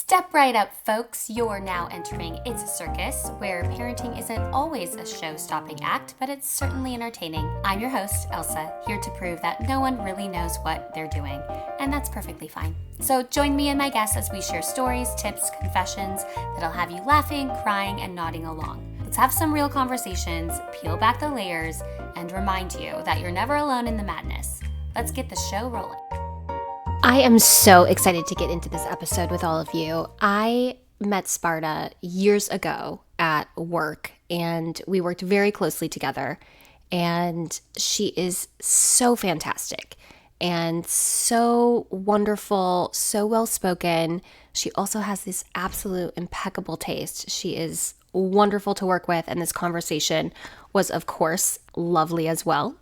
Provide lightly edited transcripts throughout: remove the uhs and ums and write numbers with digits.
Step right up, folks. You're now entering It's a Circus, where parenting isn't always a show-stopping act, but it's certainly entertaining. I'm your host, Elsa, here to prove that no one really knows what they're doing, and that's perfectly fine. So join me and my guests as we share stories, tips, confessions that'll have you laughing, crying, and nodding along. Let's have some real conversations, peel back the layers, and remind you that you're never alone in the madness. Let's get the show rolling. I am so excited to get into this episode with all of you. I met Spardha years ago at work, and we worked very closely together. And she is so fantastic and so wonderful, so well-spoken. She also has this absolute impeccable taste. She is wonderful to work with, and this conversation was, of course, lovely as well.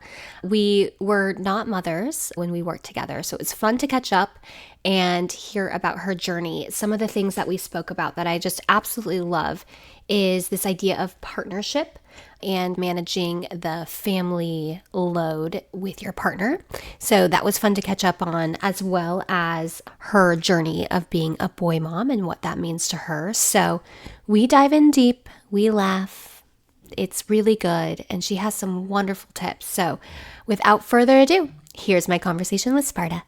We were not mothers when we worked together, so it's fun to catch up and hear about her journey. Some of the things that we spoke about that I just absolutely love is this idea of partnership and managing the family load with your partner. So that was fun to catch up on, as well as her journey of being a boy mom and what that means to her. So we dive in deep, we laugh. It's really good, and she has some wonderful tips. So without further ado, here's my conversation with Spardha.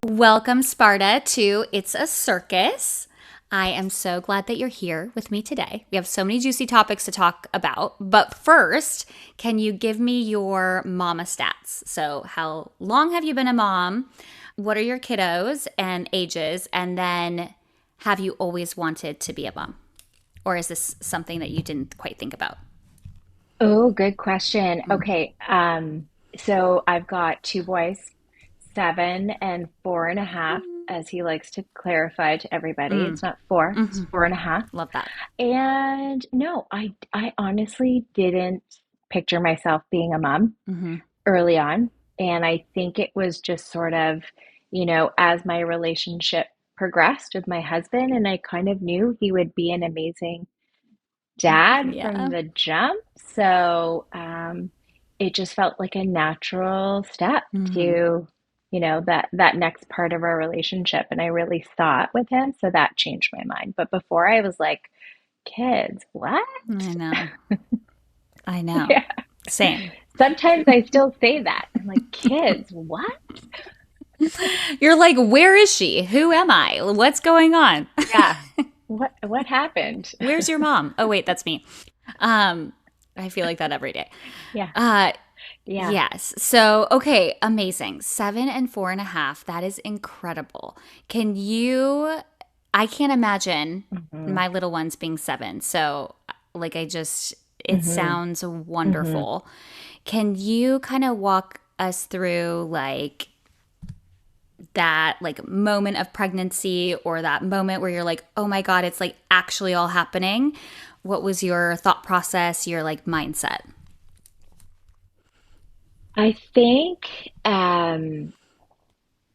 Welcome, Spardha, to It's a Circus. I am so glad that you're here with me today. We have so many juicy topics to talk about. But first, can you give me your mama stats? So how long have you been a mom? What are your kiddos and ages? And then have you always wanted to be a mom? Or is this something that you didn't quite think about? Oh, good question. Okay, so I've got two boys, 7 and 4.5, as he likes to clarify to everybody. Mm. It's not 4, it's Mm-hmm. 4.5. Love that. And no, I honestly didn't picture myself being a mom Mm-hmm. early on. And I think it was just sort of, as my relationship progressed with my husband, and I kind of knew he would be an amazing dad from Yeah. the jump. So it just felt like a natural step Mm-hmm. to, that next part of our relationship. And I really saw it with him. So that changed my mind. But before I was like, kids, what? I know. I know. Yeah. Same. Sometimes I still say that. I'm like, kids, what? You're like, where is she? Who am I? What's going on? Yeah. What happened? Where's your mom? Oh, wait, that's me. I feel like that every day. Yeah. Uh, Yeah. yes. So, okay, amazing. 7 and 4.5. That is incredible. I can't imagine Hmm. my little ones being 7. So, it Hmm. sounds Hmm. wonderful. Can you kind of walk us through that moment of pregnancy, or that moment where you're like, oh my God, it's like actually all happening? What was your thought process, your mindset? I think,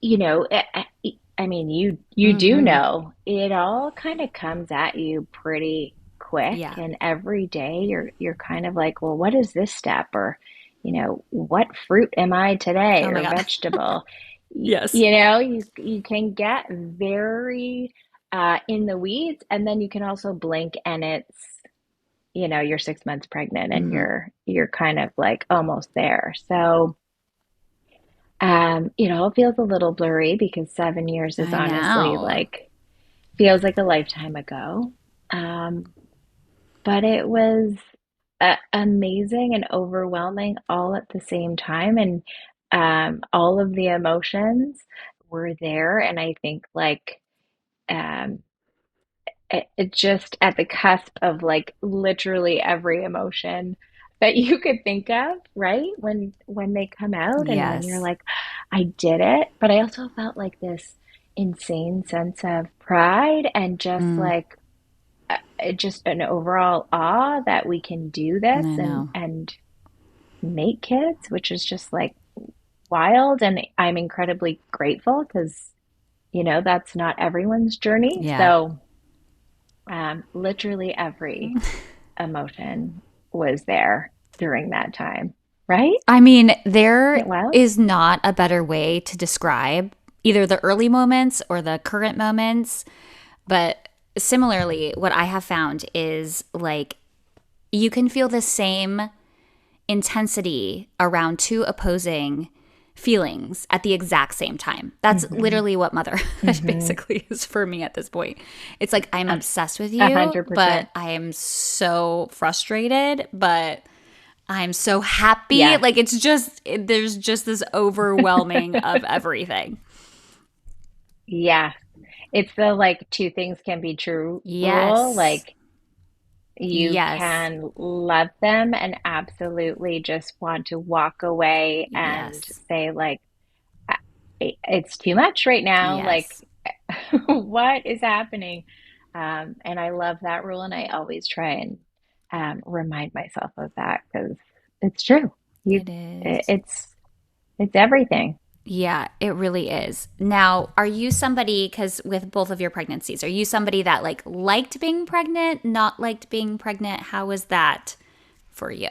you know, I mean, you do Mm-hmm. know it all kind of comes at you pretty quick, Yeah. and every day you're kind of like, well, what is this step? Or, what fruit am I today, Oh my or God. vegetable? Yes. You can get very in the weeds, and then you can also blink and it's, you're 6 months pregnant and Mm-hmm. you're kind of like almost there. So it all feels a little blurry because 7 years is I honestly know. like feels like a lifetime ago. Um, but it was amazing and overwhelming all at the same time, and all of the emotions were there, and I think like um, it just at the cusp of like literally every emotion that you could think of, right? When they come out and when you're Yes. like, I did it. But I also felt like this insane sense of pride and just Mm, like just an overall awe that we can do this I and know. make kids, which is just like wild. And I'm incredibly grateful because that's not everyone's journey. Yeah. So literally every emotion was there during that time, right? I mean, there Isn't it wild? is not a better way to describe either the early moments or the current moments. But similarly, what I have found is like you can feel the same intensity around two opposing feelings at the exact same time. That's Mm-hmm. literally what motherhood Mm-hmm. basically is for me at this point. It's like I'm A obsessed with a you, hundred but percent. I am so frustrated, but I'm so happy. Yes. Like it's just there's just this overwhelming of everything. Yeah. It's the like two things can be true rule. Yes. Like you Yes. can love them and absolutely just want to walk away and Yes. say like it's too much right now. Like Yes. what is happening? And I love that rule, and I always try and remind myself of that because it's true. You, It is. it's everything. Yeah, it really is. Now, are you somebody, because with both of your pregnancies, are you somebody that like liked being pregnant, not liked being pregnant? How was that for you?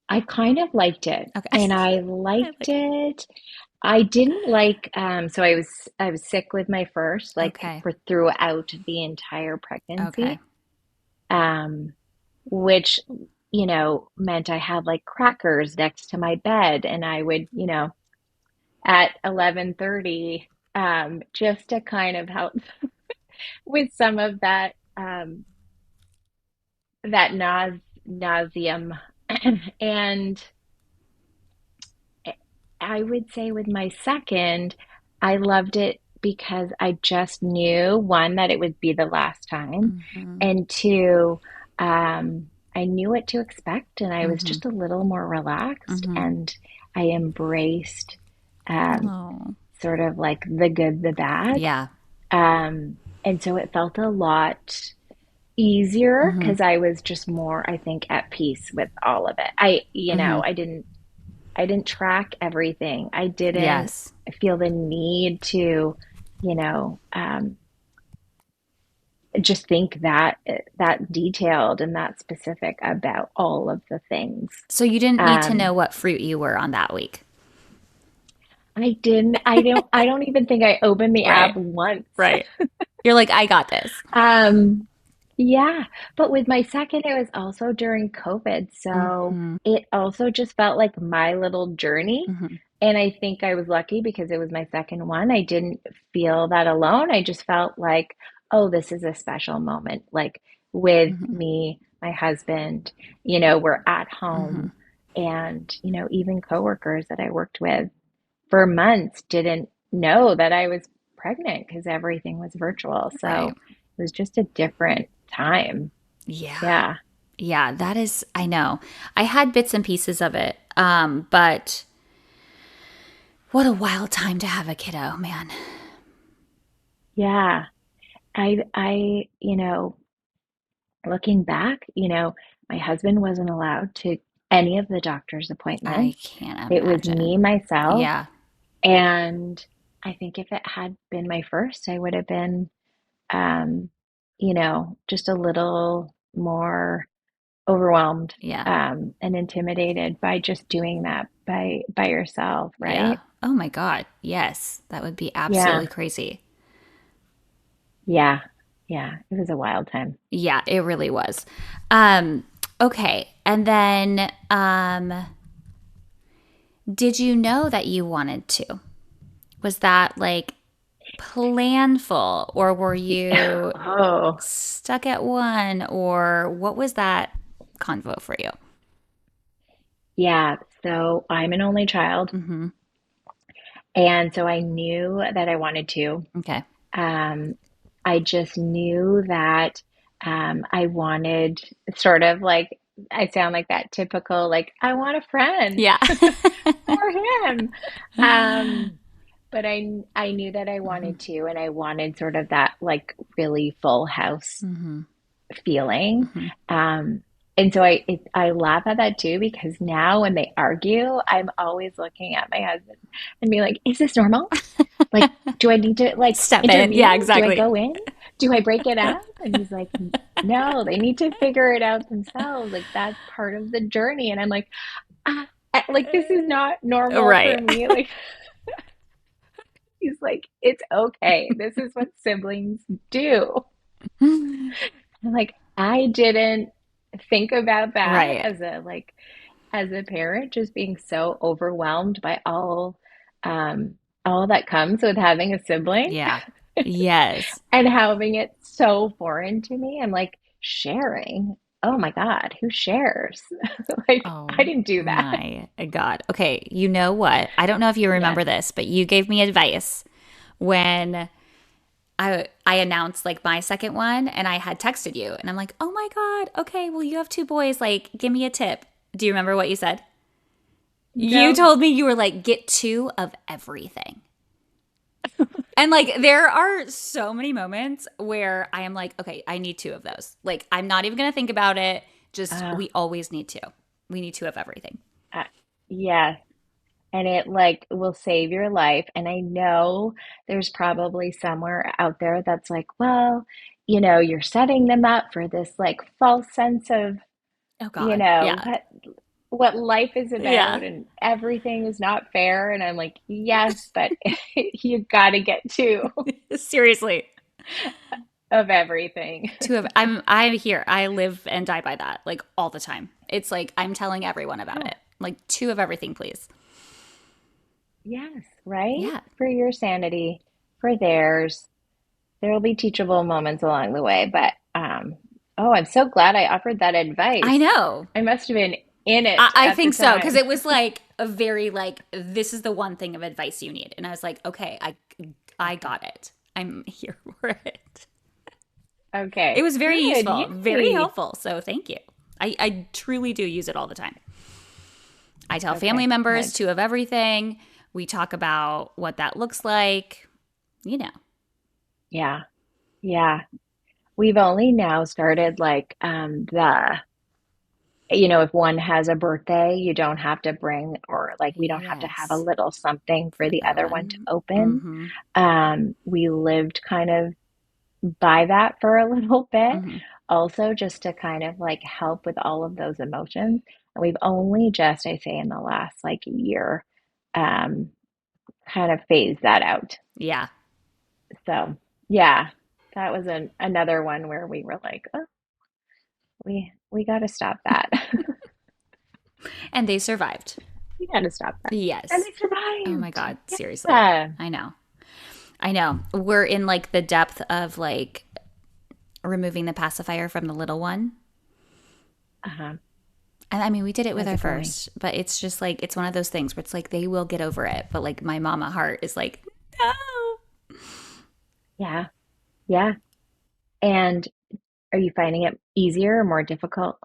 I kind of liked it, Okay. and I I liked like it. it. I didn't like so I was sick with my first like Okay. for throughout the entire Okay. pregnancy. Um which meant I had like crackers next to my bed, and I would at 11:30 just to kind of help with some of that nauseum. And I would say with my second, I loved it because I just knew, one, that it would be the last time, Mm-hmm. and two, I knew what to expect, and I was Mm-hmm. just a little more relaxed, Mm-hmm. and I embraced um, Oh. sort of like the good, the bad. Yeah. And so it felt a lot easier Mm-hmm. because I was just more, I think, at peace with all of it. Mm-hmm. I didn't track everything. I didn't Yes. feel the need to, you know, just think that detailed and that specific about all of the things. So you didn't need to know Um, what fruit you were on that week. I didn't. I don't even think I opened the app Right. once. Right. You're like, I got this. Um, yeah, but with my second, it was also during COVID, so Mm-hmm. it also just felt like my little journey. Mm-hmm. And I think I was lucky because it was my second one. I didn't feel that alone. I just felt like, oh, this is a special moment. Like with Mm-hmm. me, my husband, we're at Mm-hmm. home, and, even coworkers that I worked with for months didn't know that I was pregnant because everything was virtual. Right. So it was just a different time. Yeah. Yeah. Yeah, that is, I know. I had bits and pieces of it. But what a wild time to have a kiddo, man. Yeah. Looking back, my husband wasn't allowed to any of the doctor's I appointments. can't It was me, imagine. myself, Yeah. and I think if it had been my first, I would have been, um, just a little more overwhelmed Yeah. and intimidated by just doing that by yourself, Yeah. right? Oh my God. Yes. That would be absolutely Yeah, crazy. yeah, yeah. It was a wild time. Yeah, it really was. Um, okay. And then did you know that you wanted to? Was that like planful or were you Oh, stuck at one or what was that convo for you? yeah. So I'm an only child, Mm-hmm. and so I knew that I wanted to. Okay. Um, I just knew that I wanted sort of like I sound like that typical like I want a friend Yeah. for him. Um, but I knew that I Mm-hmm. wanted to, and I wanted sort of that like really full house Mm-hmm. feeling. Mm-hmm. And so I laugh at that too because now when they argue, I'm always looking at my husband and be like, "Is this normal? Like, do I need to like Step in. intervene? Yeah, Do I exactly. go in? Do I break it up?" And he's like, "No, they need to figure it out themselves. Like that's part of the journey." And I'm like, like this is not normal for Right. me. Like He's like, it's okay. This is what siblings do. I'm like, I didn't think about that Right. as a like as a parent, just being so overwhelmed by all that comes with having a sibling Yeah. Yes. and having it so foreign to me. I'm like, sharing. Oh my God, who shares? Like, I Oh didn't do that. my God. Okay, you know what? I don't know if you Yes. remember this, but you gave me advice when I announced like my second one and I had texted you and I'm like, "Oh my God. Okay, well you have two boys, like give me a tip." Do you remember what you said? You No. told me you were like, "Get two of everything." And like there are so many moments where I am like, "Okay, I need two of those." Like I'm not even going to think about it. Just Uh, we always need two. We need two of everything. uh, yes. And it like will save your life. And I know there's probably somewhere out there that's like, well, you're setting them up for this like false sense of, Oh you God. know, Yeah. what life is about Yeah. and everything is not fair. And I'm like, yes, but you got to get two Seriously. of everything. Two of I'm here. I live and die by that like all the time. It's like I'm telling everyone about Yeah. it. Like two of everything, please. Yes, right? Yeah. For your sanity, for theirs. There will be teachable moments along the way, but oh, I'm so glad I offered that I advice. know. I must have been in I, it I at the think so because time. it was like a very like this is the one thing of advice you need, and I was like, okay, I Okay. got it. I'm here for it. It Okay. was very Good. useful, very Yay. helpful. So thank you. I truly do use it all the time. I tell family Okay. members Good. two of everything. We talk about what that looks like. You know. Yeah. Yeah. We've only now started like if one has a birthday, you don't have to bring, or like we don't have to have a Yes. little something for For the that other one to one. open. Mm-hmm. We lived kind of by that for a little bit, Mm-hmm. also just to kind of like help with all of those emotions. And we've only just, I say, in the last like year, um, kind of phased that out. Yeah. So yeah, that was another one where we were like, oh, we got to stop that. And they survived. We got to stop that. And Yes. they Oh my survived. God. Seriously. Yeah. I know. I know. We're in like the depth of like removing the pacifier from the little one. Uh-huh. And I mean, we did it with How's our it going? first, but it's just like, it's one of those things where it's like they will get over it. But like my mama heart is like, no. Yeah. Yeah. And are you finding it easier or more difficult?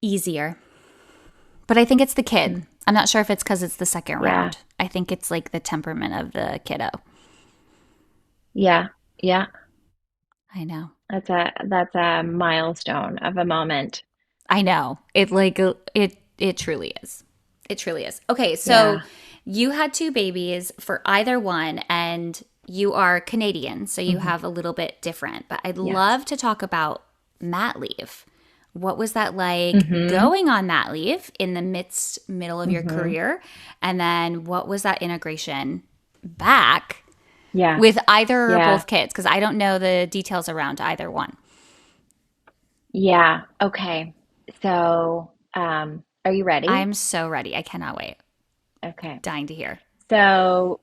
Easier. But I think it's the kid. Mm. I'm not sure if it's because it's the second Yeah. round. I think it's like the temperament of the kiddo. Yeah. Yeah. I know. That's a milestone of a moment. I know. It like it truly is. It truly is. Okay, so Yeah. you had two babies for either one and you are Canadian, so you Hmm. have a little bit different. But I'd Yes. love to talk about mat leave. What was that like Hmm. going on mat leave in the middle of your Hmm. career? And then what was that integration back Yeah. with either or Yeah. both kids? Because I don't know the details around either one. Yeah. Okay. So, are you ready? I'm so ready. I cannot wait. Okay. Dying to hear. So,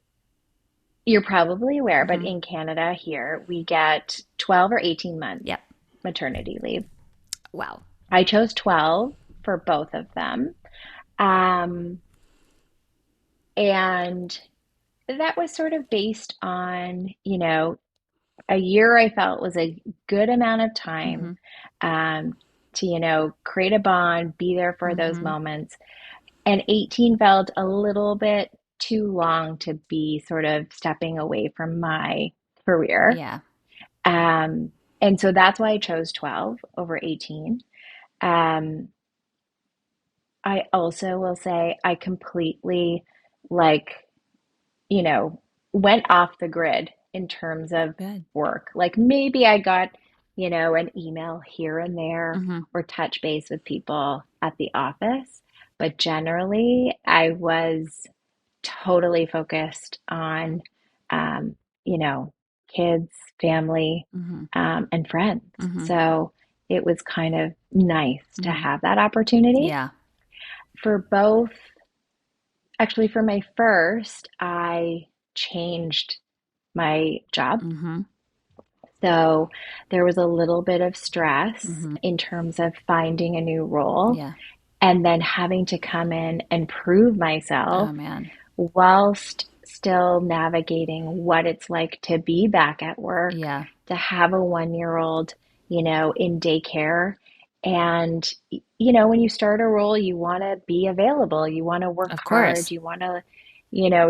you're probably aware, but Hmm. in Canada here, we get 12 or 18 months Yep. maternity leave. Wow. I chose 12 for both of them. Um, and that was sort of based on, a year I felt was a good amount of Hmm. time to, create a bond, be there for those Hmm. moments. And 18 felt a little bit too long to be sort of stepping away from my career. Yeah. And so that's why I chose 12 over 18. Um, I also will say I completely like, you know, went off the grid in terms of Good. work. Like maybe I got, an email here and there Hmm. or touch base with people at the office, but generally I was totally focused on, um, you know, kids, family, Mm-hmm. and friends. Mm-hmm. So it was kind of nice to Mm-hmm. have that opportunity Yeah. for both. Actually, for my first, I changed my job. Mm-hmm. So there was a little bit of stress Mm-hmm. in terms of finding a new role Yeah. and then having to come in and prove Oh myself man. whilst still navigating what it's like to be back at work, Yeah. to have a 1 year old, in daycare. And, when you start a role, you want to be available, you want to work Of hard, course. you want to,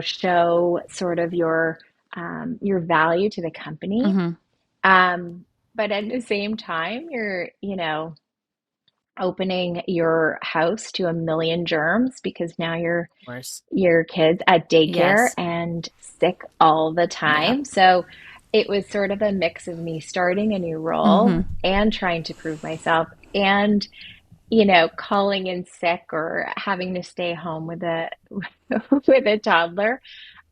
show sort of your value to the company. Mm-hmm. Of But at the same time, you're, opening your house to a million germs because now course. your kids at daycare Yes. and sick all the Yeah. time. So it was sort of a mix of me starting a new Mm-hmm. role and trying to prove myself and, calling in sick or having to stay home with a with a toddler.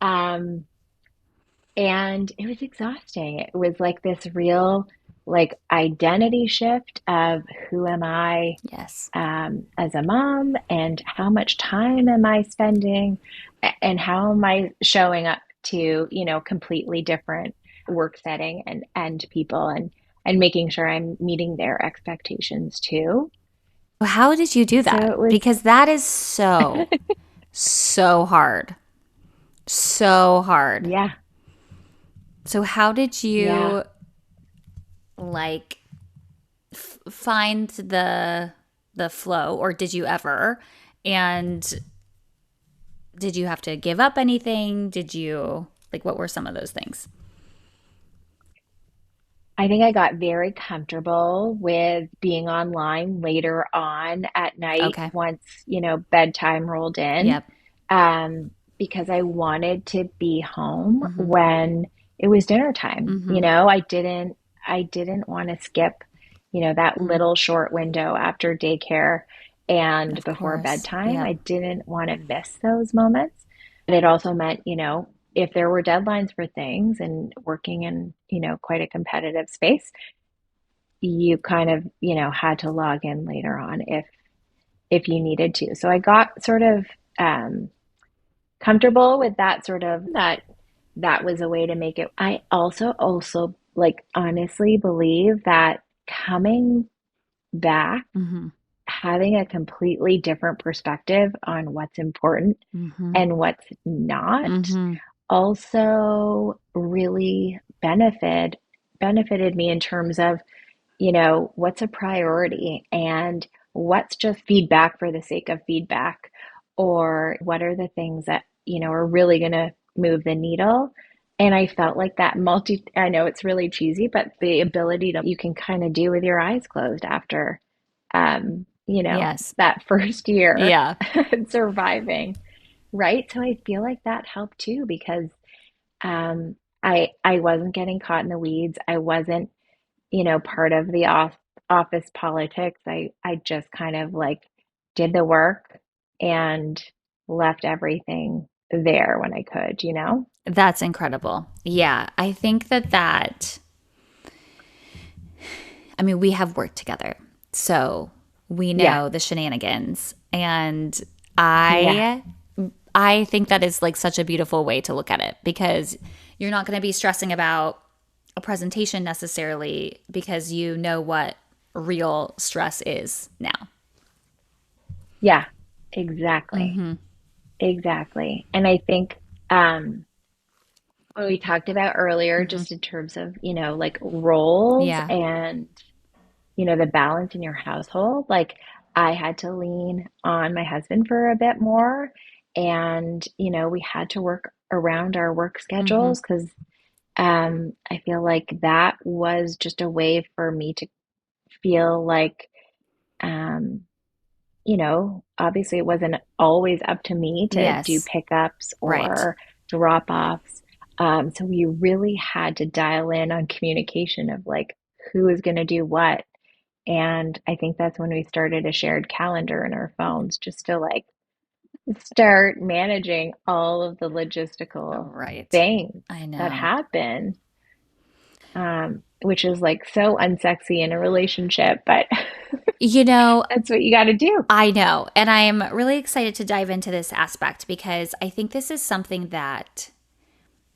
Um, and it was exhausting. It was like this real like identity shift of who am I Yes. as a mom and how much time am I spending and how am I showing up to, completely different work setting and people and making sure I'm meeting their expectations too. How did you do So that? it was, Because that is so, so hard. So hard. yeah, So how did yeah. you like find the flow, or did you ever? And did you have to give up anything? Did you like what were some of those things? I think I got very comfortable with being online later on at night Okay. once, bedtime rolled in, Yep. because I wanted to be home Mhm. when it was dinner time. Mhm. I didn't want to skip, that Mm. little short window after daycare and Of before course. bedtime. Yep. I didn't want to miss those moments. And it also meant, if there were deadlines for things and working in, quite a competitive space, you kind of, had to log in later on if you needed to. So I got sort of comfortable with that sort of that was a way to make it. I also like honestly believe that coming back, Mhm. having a completely different perspective on what's important Mhm. and what's not Mhm. also really benefited me in terms of, what's a priority and what's just feedback for the sake of feedback, or what are the things that, are really going to move the needle. And I felt like I know it's really cheesy, but the ability to, you can kind of do with your eyes closed after, Yes. that first year Yeah. and surviving. Right. So I feel like that helped too because I wasn't getting caught in the weeds. I wasn't, part of the office politics. I just kind of like did the work and left everything there when I could. That's incredible. Yeah, I think that I mean, we have worked together. So, we Yeah. know the shenanigans, and Yeah. I think that is like such a beautiful way to look at it because you're not going to be stressing about a presentation necessarily because you know what real stress is now. Yeah. Exactly. Mhm. Exactly. And I think what we talked about earlier, Mhm. just in terms of, like roles Yeah. and the balance in your household. Like I had to lean on my husband for a bit more. And, we had to work around our work Mhm. schedules because I feel like that was just a way for me to feel like, um, obviously it wasn't always up to me to do Yes. pickups Right. or drop offs. So we really had to dial in on communication of like who is going to do what, and I think that's when we started a shared calendar in our phones just to like start managing all of the logistical Right. things I that know. happen, which is like so unsexy in a relationship, but You know, that's what you got to do. I know. And I'm really excited to dive into this aspect because I think this is something that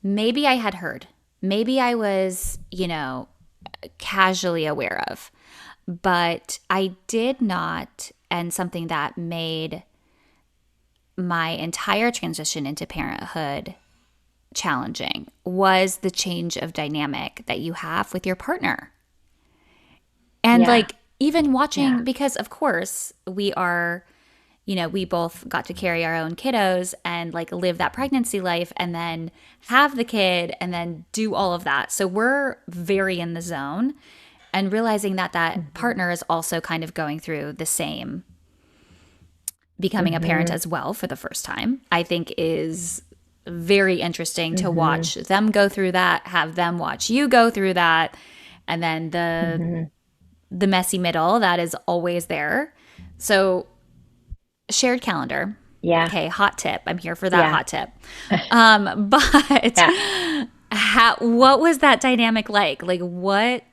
maybe I had heard. Maybe I was, casually aware of, but I did not. And something that made my entire transition into parenthood challenging was the change of dynamic that you have with your partner. And Yeah, like, even yeah. watching, because of course we both got to carry our own kiddos and like live that pregnancy life and then have the kid and then do all of that. So we're very in the zone, and realizing that that Hmm. partner is also kind of going through the same, becoming a parent Hmm. as well for the first time, I think is very interesting to Hmm. watch them go through that, have them watch you go through that, and then Hmm. the messy middle that is always there. So shared calendar. Yeah, Okay, hot tip. I'm here for that yeah, hot tip. But yeah. what was that dynamic like? Like, what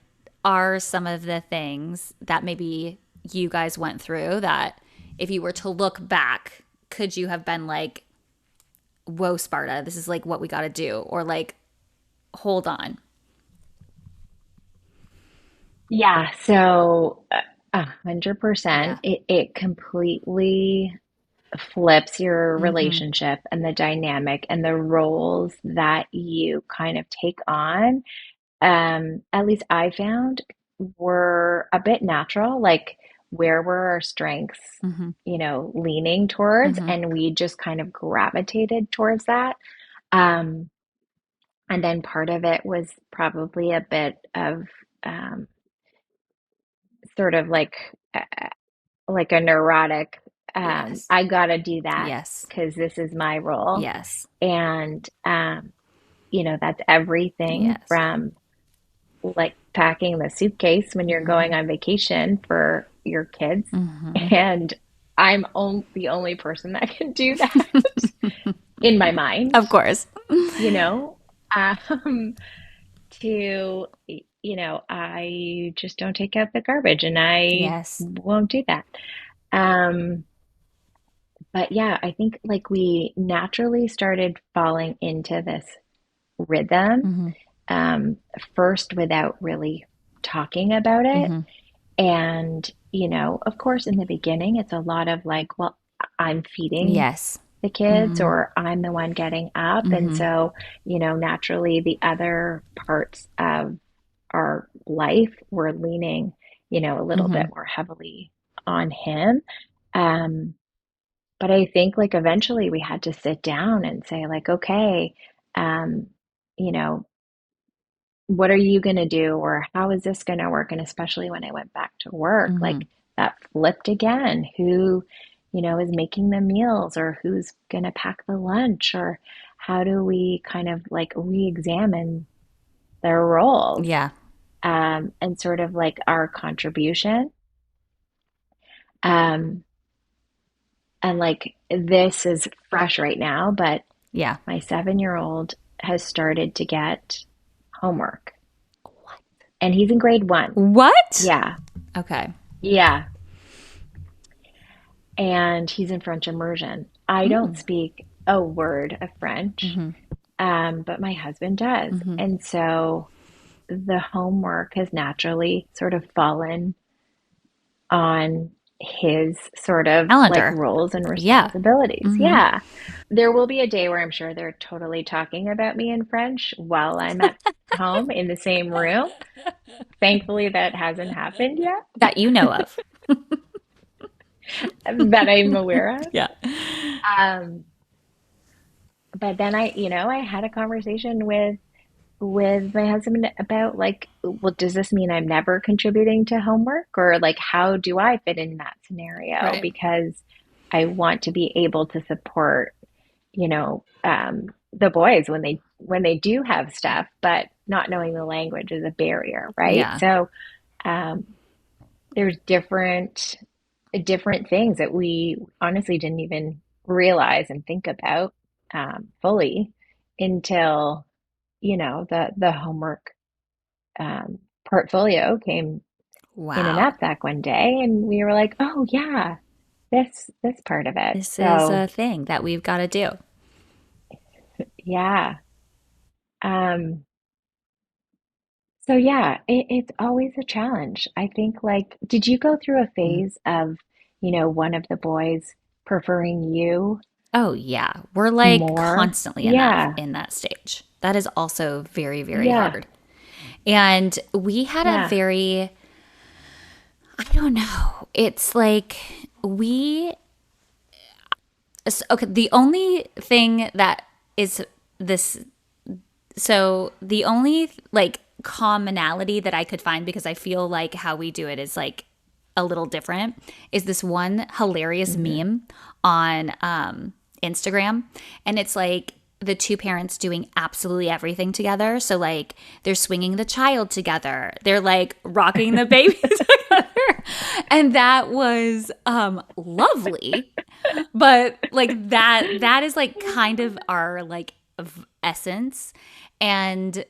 are some of the things that maybe you guys went through that, if you were to look back, could you have been like, whoa, Sparta, this is like what we got to do? Or like, hold on. Yeah, so 100%. Yeah. It completely flips your Mm-hmm. relationship and the dynamic and the roles that you kind of take on. At least I found were a bit natural, like where were our strengths, Mm-hmm. leaning towards, Mm-hmm. and we just kind of gravitated towards that. Um, and then part of it was probably a bit of um, sort of like a neurotic, Yes. I gotta do that Yes. because this is my role. Yes. And, that's everything Yes. from like packing the suitcase when you're going Mm-hmm. on vacation for your kids. Mm-hmm. And the only person that can do that in my mind, Of course. you know, um, to, I just don't take out the garbage and I Yes. won't do that. Um, But yeah, I think like we naturally started falling into this rhythm, Mm-hmm. um, first without really talking about it. Mm-hmm. And, of course, in the beginning, it's a lot of like, well, I'm feeding Yes. the kids Mm-hmm. or I'm the one getting up. And Mm-hmm. so, naturally, the other parts of our life were leaning, a little Mm-hmm. bit more heavily on him. Um, but I think like eventually we had to sit down and say like, okay, um, you know, what are you going to do? Or how is this going to work? And especially when I went back to work, Mm-hmm. like that flipped again. Who, is making the meals or who's going to pack the lunch or how do we kind of like re-examine their roles, Yeah. and sort of like our contribution. Um, and like this is fresh right now, but Yeah. my 7-year-old has started to get homework and he's in grade one. What? Yeah. Okay. Yeah. And he's in French immersion. I don't Mm. speak a word of French, Mm-hmm. but my husband does. Mm-hmm. And so the homework has naturally sort of fallen on his sort of like Calendar. roles and Yeah. responsibilities. Mm-hmm. Yeah. There will be a day where I'm sure they're totally talking about me in French while I'm at home in the same room. Thankfully, that hasn't happened yet That you know of. that I'm aware of. Yeah. Um, but then I had a conversation with my husband about like, well, does this mean I'm never contributing to homework or like how do I fit in that scenario? Right. Because I want to be able to support, the boys when they do have stuff, but not knowing the language is a barrier, right? Yeah. So um, there's different things that we honestly didn't even realize and think about fully until, the homework portfolio came in a Wow. knapsack one day, and we were like, oh yeah, this part of it. This is So a thing that we've got to do. yeah. Um, so yeah, it's always a challenge. I think like, did you go through a Mm. phase of, one of the boys preferring you Oh, yeah. We're like more? constantly Yeah, in that stage. That is also very, very yeah, hard. And we had a yeah. very, I don't know. It's like we, okay, the only thing that is this, so the only like commonality that I could find, because I feel like how we do it is like a little different, is this one hilarious Hmm. meme on Instagram. And it's like the two parents doing absolutely everything together. So, like, they're swinging the child together, they're like rocking the baby together. And that was lovely. But like that is like kind of our like essence. And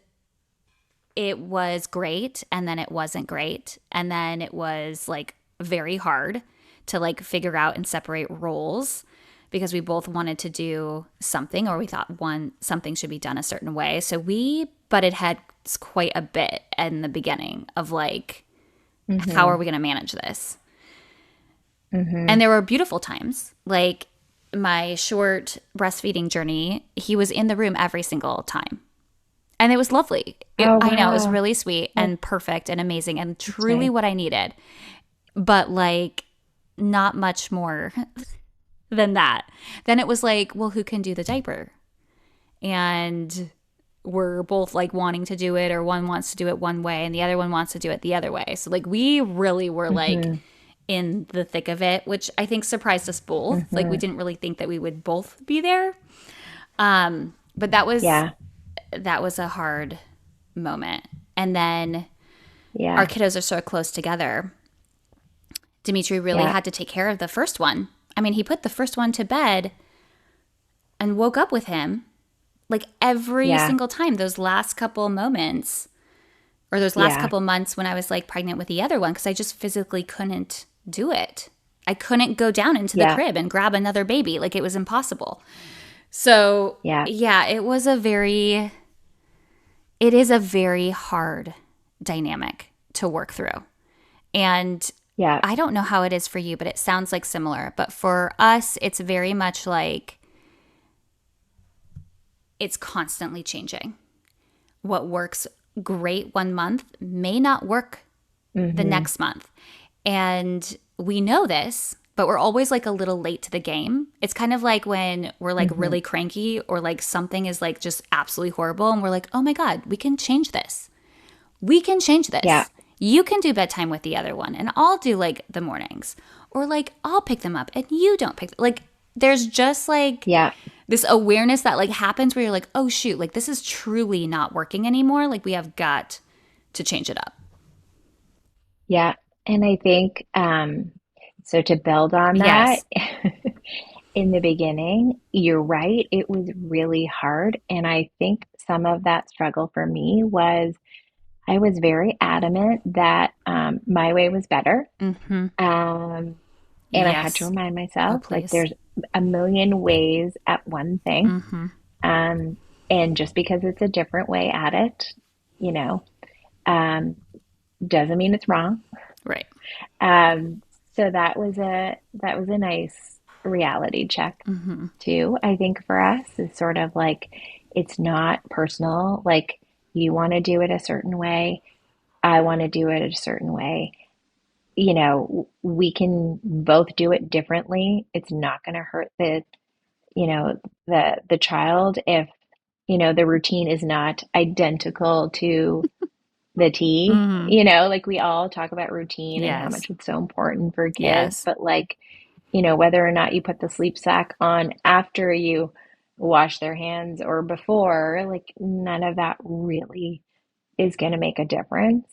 it was great, and then it wasn't great, and then it was like very hard to like figure out and separate roles, because we both wanted to do something, or we thought one something should be done a certain way. So we butted heads quite a bit in the beginning of like, how are Hmm. we going to manage this? And Hmm. there were beautiful times, like my short breastfeeding journey, he was in the room every single time. And it was lovely. Oh I know, it was wow, really sweet that's, and perfect and amazing and that's truly nice. what I needed. But like, not much more than that. Then it was like, well, who can do the diaper? And we're both like wanting to do it, or one wants to do it one way and the other one wants to do it the other way. So like, we really were like Hmm. in the thick of it, which I think surprised us both. Like, we Hmm. didn't really think that we would both be there. But Yeah, that was a hard moment. And then our yeah, kiddos are so close together. Dimitri really yeah, had to take care of the first one. I mean, he put the first one to bed and woke up with him like every yeah, single time, those last couple moments, or those last yeah, couple months when I was like pregnant with the other one, because I just physically couldn't do it. I couldn't go down into the yeah, crib and grab another baby. Like, it was impossible. So, yeah, yeah, it is a very hard dynamic to work through. And yeah. I don't know how it is for you, but it sounds like similar. But for us, it's very much like it's constantly changing. What works great one month may not work the Hmm. next month. And we know this, but we're always like a little late to the game. It's kind of like when we're like Hmm. really cranky, or like something is like just absolutely horrible, and we're like, oh my God, we can change this. We can change Yeah, this. You can do bedtime with the other one, and I'll do like the mornings. Or like, I'll pick them up and you don't pick them. Like, there's just like yeah, this awareness that like happens where you're like, oh shoot, like this is truly not working anymore. Like, we have got to change it up. yeah. And I think so to build on that, Yes. in the beginning, you're right, it was really hard. And I think some of that struggle for me was I was very adamant that my way was better. Mm-hmm. Um, and I had to Yes. remind Oh, myself, like, please. there's a million ways at one thing. Mm-hmm. Um, and just because it's a different way at it, you know, um, doesn't mean it's wrong. Right. So that was a nice reality check Mm-hmm. too. I think for us is sort of like it's not personal. Like you want to do it a certain way, I want to do it a certain way. We can both do it differently. It's not going to hurt the child if the routine is not identical to the T. Mm-hmm. Like we all talk about routine and how Yes. much it's so important for kids, Yes. but like, whether or not you put the sleep sack on after you wash their hands or before, like none of that really is going to make a difference.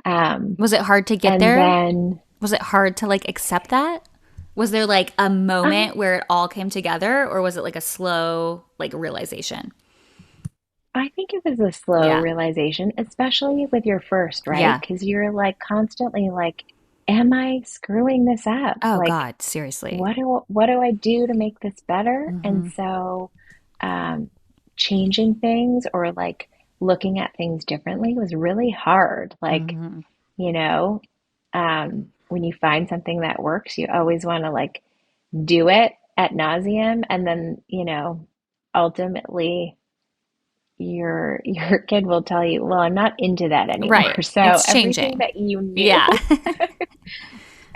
Um, Was it hard to get and there? then Was it hard to like accept that? Was there like a Um, moment where it all came together, or was it like a slow like realization? I think it was a slow Yeah. realization, especially with your first, right? Yeah. Because you're like constantly like, am I screwing this up? Oh Like, God, seriously. what do I do to make this better? And Mm-hmm. so, um, changing things or like looking at things differently was really hard. Like, Mm-hmm. you know, when you find something that works, you always want to like do it at nauseum, and then, ultimately your kid will tell you, well, I'm not into that anymore. Right. So It's everything changing. that you knew, Yeah.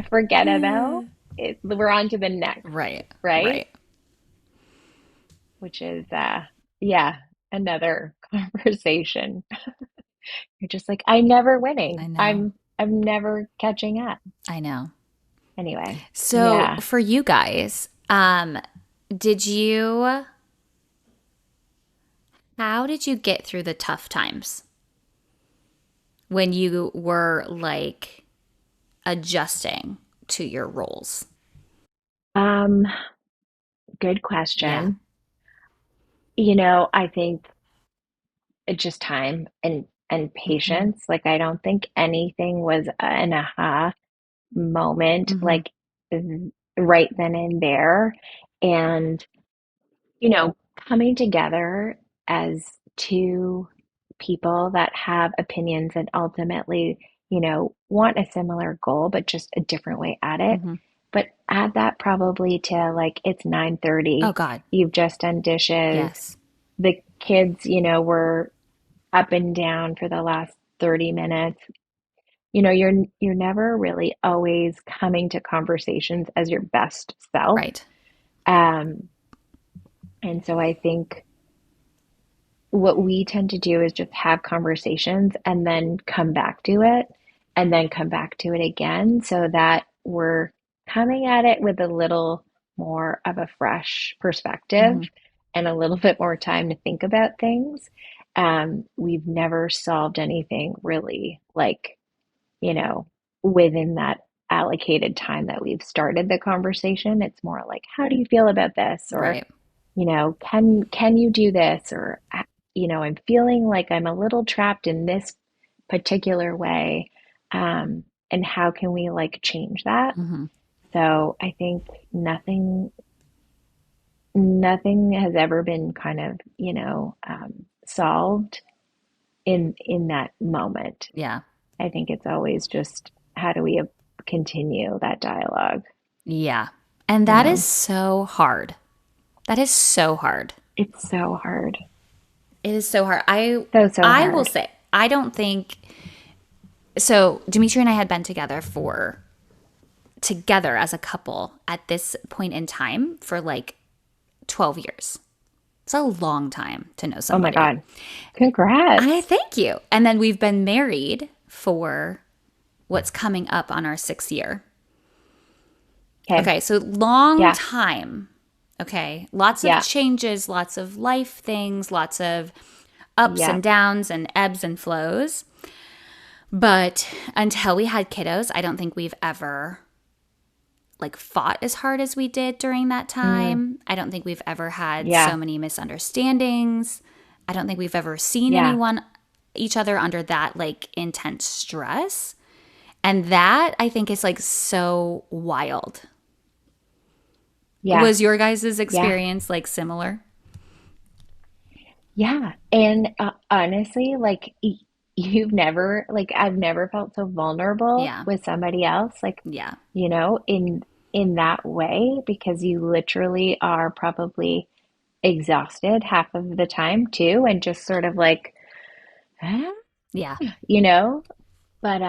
forget about it. We're on to the next, Right. right? Right. Which is yeah, another conversation. You're just like, I'm never I winning. know. I'm never catching up. I know. Anyway, So yeah. for you guys, did you how did you get through the tough times when you were like adjusting to your roles? Um, Good Yeah. question. I think it's just time and Mm-hmm. patience. Like I don't think anything was an aha moment Mm-hmm. like right then and there. And, you know, coming together as two people that have opinions and ultimately, want a similar goal, but just a different way at it. Mm-hmm. But add that probably to like it's Oh 9:30, God. you've just done dishes, Yes. the kids, were up and down for the last 30 minutes. You're never really always coming to conversations as your best self. Right. Um, and so I think what we tend to do is just have conversations and then come back to it and then come back to it again so that we're coming at it with a little more of a fresh perspective Mm-hmm. and a little bit more time to think about things. We've never solved anything really like, you know, within that allocated time that we've started the conversation. It's more like, how do you feel about this? Or, Right. can you do this? Or, I'm feeling like I'm a little trapped in this particular way. And how can we like change that? Mm-hmm. So I think nothing has ever been kind of, solved in that moment. Yeah. I think it's always just how do we continue that dialogue, Yeah. And you that is know? so hard. That is so hard. It's so hard. It is so hard. So, so I will hard. say, I don't think so. Dimitri and I had been together as a couple at this point in time for like 12 years. It's a long time to know Oh my somebody. God. I Congrats. thank you. And then we've been married for what's coming up on our 6th year. Okay. Okay, so long Yeah. time. Okay, lots of Yeah. changes, lots of life things, lots of ups Yeah. and downs and ebbs and flows. But until we had kiddos, I don't think we've ever like fought as hard as we did during that Mm, time. I don't think we've ever had so yeah. many misunderstandings. I don't think we've ever seen Yeah. each other under that like intense stress. And that I think is like so wild. Yeah. Was your guys' Yeah. experience like similar? Yeah. And honestly, like I've never felt so vulnerable Yeah. with somebody else, like, Yeah. in that way, because you literally are probably exhausted half of the time too, and just sort of like, "Huh?" Yeah. you know? But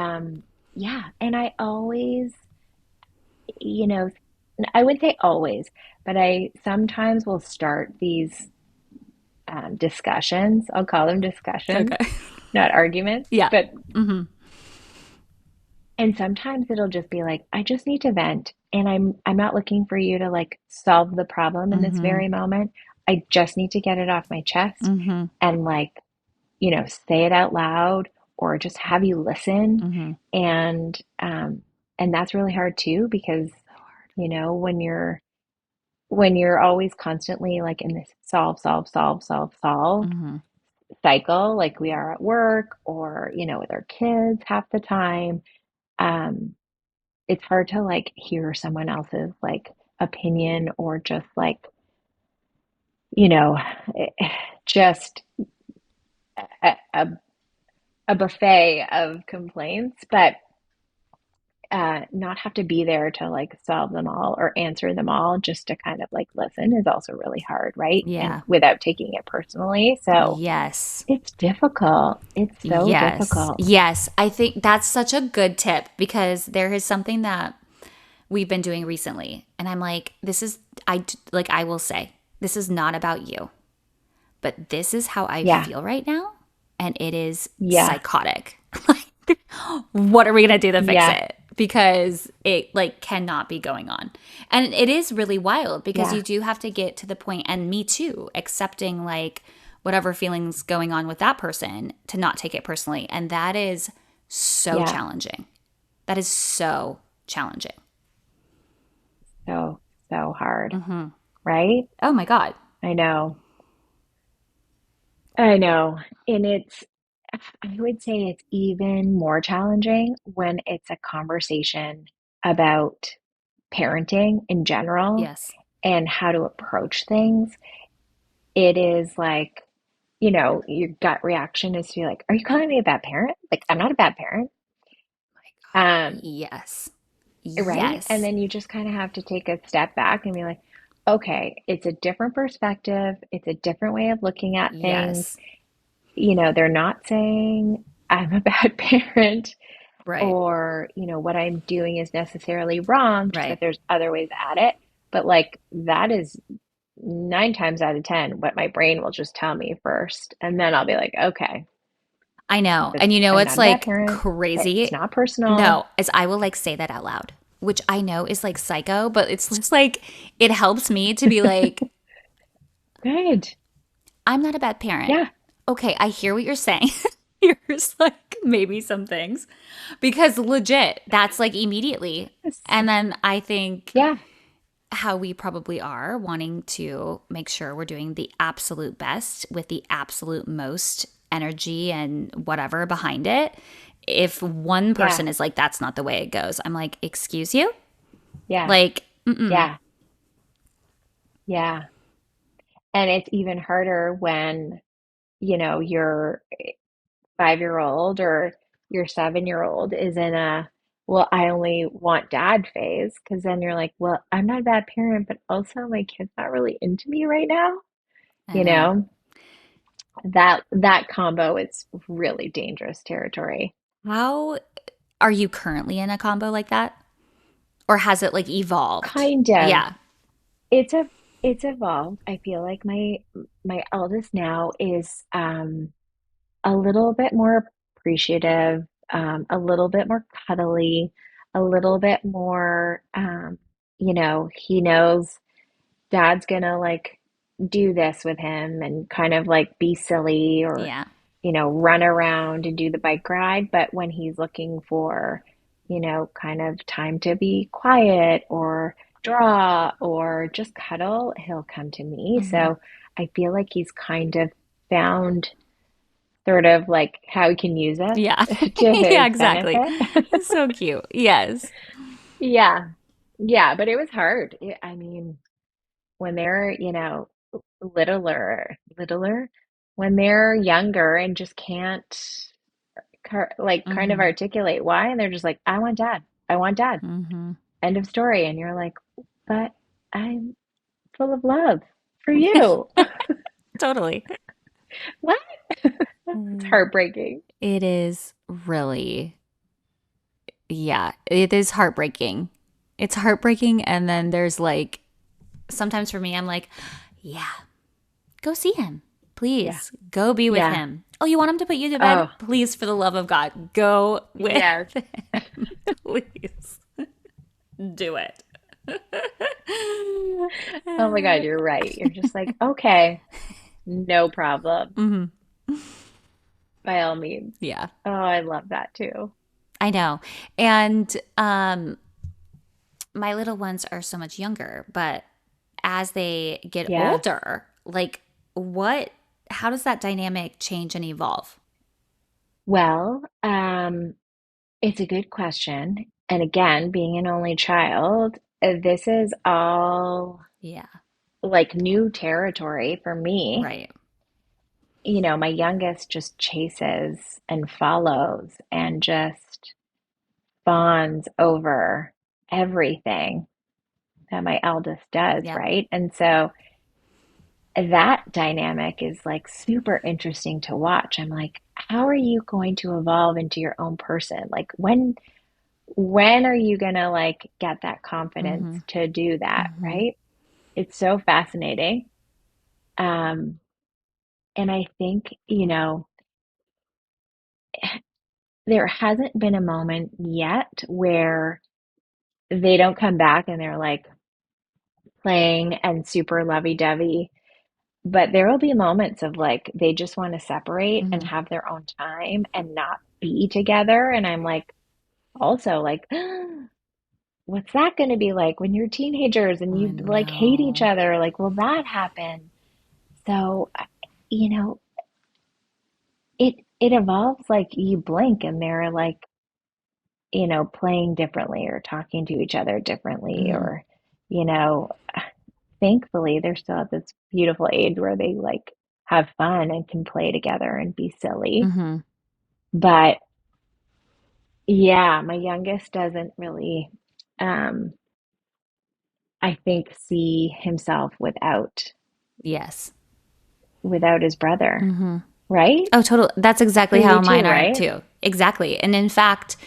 yeah, and I always, you know, I would say always, but I sometimes will start these discussions. I'll call them discussions, Okay. not arguments, Yeah. but Hmm. and sometimes it'll just be like, I just need to vent, and I'm not looking for you to like solve the problem in this Hmm. very moment. I just need to get it off my chest Hmm. and like, say it out loud or just have you listen. Hmm. And that's really hard too because, when you're always constantly like in this solve, solve, solve, solve, solve Mm-hmm. cycle, like we are at work or, with our kids half the time, um, it's hard to like hear someone else's like opinion or just like, you know, just a a buffet of complaints, but not have to be there to like solve them all or answer them all, just to kind of like listen is also really hard, right? And Yeah. without taking it personally. So Yes. it's difficult. It's so Yes. difficult. Yes. I think that's such a good tip because there is something that we've been doing recently. And I'm like, I will say, this is not about you, but this is how I Yeah. feel right now. And it is Yeah. psychotic. Like, what are we going to do to fix Yeah. it? Because it like cannot be going on. And it is really wild because Yeah. you do have to get to the point, and me too, accepting like whatever feelings going on with that person to not take it personally. And that is so Yeah. challenging. That is so challenging. So, so hard, Hmm. right? Oh my God. I know. I know. And I would say it's even more challenging when it's a conversation about parenting in general Yes. and how to approach things. It is like, your gut reaction is to be like, are you calling me a bad parent? Like, I'm not a bad parent. Um, Yes. right? And Yes. then you just kind of have to take a step back and be like, okay, it's a different perspective. It's a different way of looking at things. Yes. They're not saying I'm a bad parent Right. or, what I'm doing is necessarily wrong, just that Right. there's other ways at it. But like that is 9 times out of 10 what my brain will just tell me first. And then I'll be like, okay, I know. And you know I'm it's not a bad like parent. It's crazy? not personal. No, as I will like say that out loud, which I know is like psycho, but it's just like it helps me to be like, Good. I'm not a bad parent. Yeah. Okay, I hear what you're saying. Here's like maybe some things. Because legit, that's like immediately. Yes. And then I think Yeah. how we probably are wanting to make sure we're doing the absolute best with the absolute most energy and whatever behind it. If one Yeah. person is like, that's not the way it goes, I'm like, excuse you? Yeah. Like, mm-mm. Yeah. Yeah. And it's even harder when, your 5-year old or your 7-year old is in a, well, I only want dad phase. Cause then you're like, well, I'm not a bad parent, but also my kid's not really into me right now. I You know. know, that combo is really dangerous territory. How are you currently in a combo like that? Or has it like evolved? Kind of. Yeah. It's a it's evolved. I feel like my eldest now is a little bit more appreciative, a little bit more cuddly, a little bit more, he knows dad's gonna like do this with him and kind of like be silly or, Yeah. run around and do the bike ride. But when he's looking for, kind of time to be quiet or draw or just cuddle, he'll come to me. Hmm. So I feel like he's kind of found sort of like how he can use us Yeah. to Yeah, his exactly. benefit. So cute. Yes. Yeah. Yeah, but it was hard. I mean, when they're, littler, when they're younger and just can't like kind of Hmm. articulate why, and they're just like, I want dad. I want dad. Hmm. End of story. And you're like, but I'm full of love for you. Totally. What? It's Mm. heartbreaking. It is really, yeah, it is heartbreaking. It's heartbreaking. And then there's like, sometimes for me, I'm like, yeah, go see him. Yeah. Please go be with Yeah. him. Oh, you want him to put you to bed? Oh, Please, for the love of God, go with yes. him. Please do it. Oh my God, you're right. You're just like, okay, no problem. Hmm. By all means. Yeah, Oh, I love that too. I know. And my little ones are so much younger, but as they get Yeah. older, like what, how does that dynamic change and evolve? Well, it's a good question. And again, being an only child, this is all Yeah. like new territory for me. Right. My youngest just chases and follows and just fawns over everything that my eldest does, Yep. right? And so that dynamic is like super interesting to watch. I'm like, how are you going to evolve into your own person? Like when are you gonna like get that confidence Mm-hmm. to do that, Mm-hmm. right? It's so fascinating. Um, and I think, there hasn't been a moment yet where they don't come back and they're like playing and super lovey-dovey. But there will be moments of like they just want to separate and Mm-hmm. have their own time and not be together. And I'm like, also like, what's that going to be like when you're teenagers and I you like hate each know. other? Like, will that happen? So, you know, it evolves like you blink and they're like, playing differently or talking to each other differently Mm-hmm. or, you know, thankfully they're still at this beautiful age where they like have fun and can play together and be silly. Mm-hmm. But yeah, my youngest doesn't really, um, I think, see himself Yes. without his brother, Mm-hmm. right? Oh, totally. That's For exactly you how too, mine are right? too. Exactly. And in fact,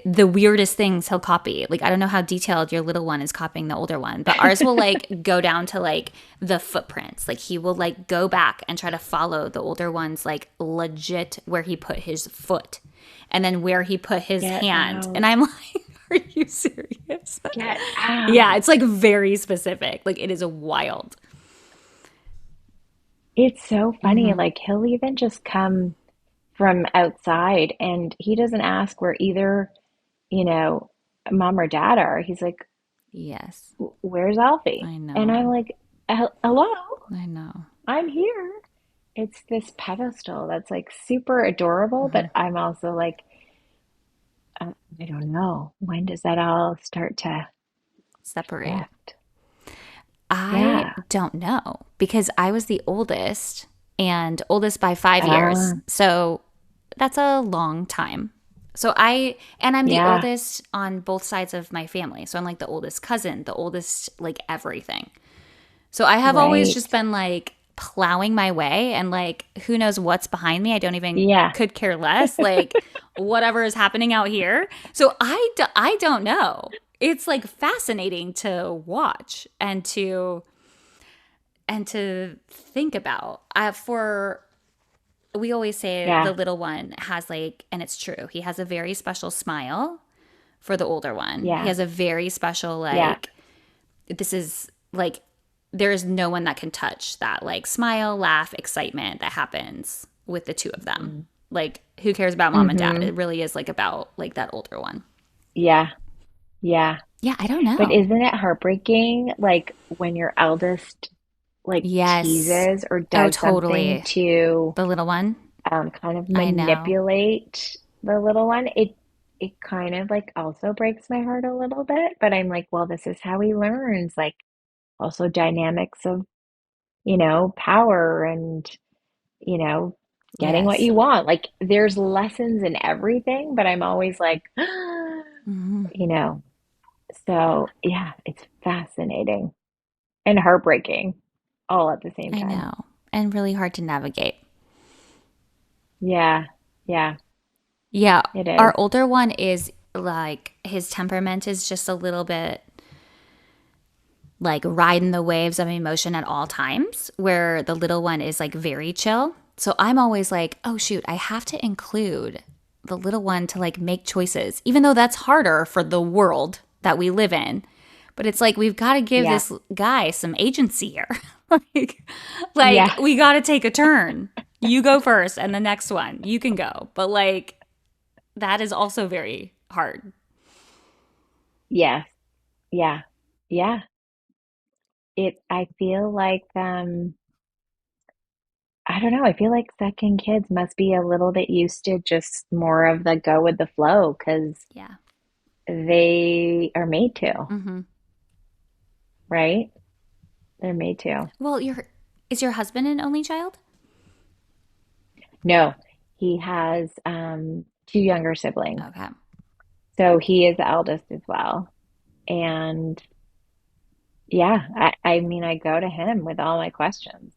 the weirdest things he'll copy. Like, I don't know how detailed your little one is copying the older one, but ours will like go down to like the footprints. Like, he will like go back and try to follow the older one's like legit where he put his foot and then where he put his Get hand. And out, I'm like, are you serious? get Yeah, out. it's like very specific. Like, it is a wild. It's so funny. Mm-hmm. Like he'll even just come from outside and he doesn't ask where either, you know, mom or dad are. He's like, Yes. Where's Alfie?" I And I'm know. like, Hello, I know. I'm here." It's this pedestal that's like super adorable, Mm-hmm. but I'm also like, I don't know. When does that all start to Separate. shift? I Yeah. don't know because I was the oldest and oldest by 5 years. Uh, So that's a long time. And I'm the yeah. oldest on both sides of my family. So I'm like the oldest cousin, the oldest, like everything. So I have always Right. just been like plowing my way and like who knows what's behind me. I don't even Yeah. could care less. Like whatever is happening out here. So I don't know. It's like fascinating to watch and to think about. For we always say the Yeah. little one has like, and it's true, he has a very special smile for the older one. He Yeah. has a very special, Yeah. like, this is like, there is no one that can touch that, like, smile, laugh, excitement that happens with the two of them. Mm-hmm. Like, who cares about mom and dad? Mm-hmm. It really is like about like that older one. Yeah. Yeah. Yeah, I don't But know. isn't it heartbreaking, like when your eldest like Yes. teases or Oh, does something totally. to The little one. kind of I know. manipulate the little one? It kind of like also breaks my heart a little bit, but I'm like, well, this is how he learns. Like also dynamics of, power and, you know, getting what Yes. you want. Like there's lessons in everything, but I'm always like, Hmm. you know, so yeah, it's fascinating and heartbreaking all at the same I time. know. And really hard to navigate. Yeah, yeah, Yeah. it Our is. older one is like, his temperament is just a little bit like riding the waves of emotion at all times, where the little one is like very chill. So I'm always like, oh, shoot, I have to include the little one to like make choices, even though that's harder for the world that we live in. But it's like, we've got to give Yeah, this guy some agency here. like, like, yeah, we got to take a turn. You go first, and the next one, you can go. But like, that is also very hard. yes, Yeah. Yeah. I feel like, I don't know, I feel like second kids must be a little bit used to just more of the go with the flow because Yeah. they are made to, Mm-hmm. right? They're made to. Well, is your husband an only child? No, he has two younger siblings. Okay. So he is the eldest as well. And yeah, I mean, I go to him with all my questions.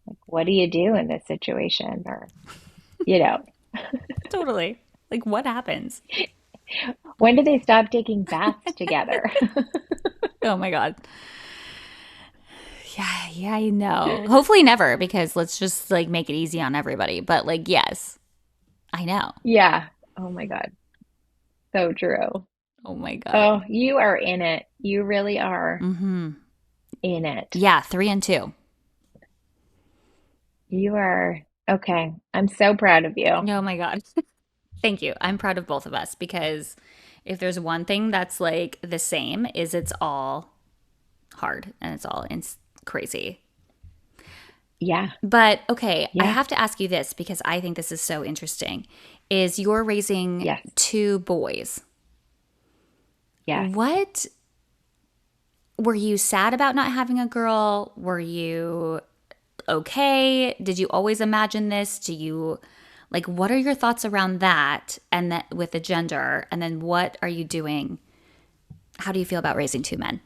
Like, what do you do in this situation? Or, you know, Totally. Like, what happens? when do they stop taking baths together? Oh my God. Yeah, yeah, I know. Hopefully never, because let's just like make it easy on everybody. But like, yes, I know. Yeah. Oh my God. So true. Oh my God. Oh, you are in it. You really are Mm-hmm. in it. Yeah, 3 and 2. You are okay. I'm so proud of you. Oh my God. Thank you. I'm proud of both of us because if there's one thing that's like the same, is it's all hard and it's all crazy. Yeah. But okay, I Yeah. have to ask you this because I think this is so interesting. Is you're raising Yes. 2 boys. Yes. What were you sad about not having a girl? Were you okay? Did you always imagine this? Do you like what are your thoughts around that and that with the gender? And then what are you doing? How do you feel about raising 2 men?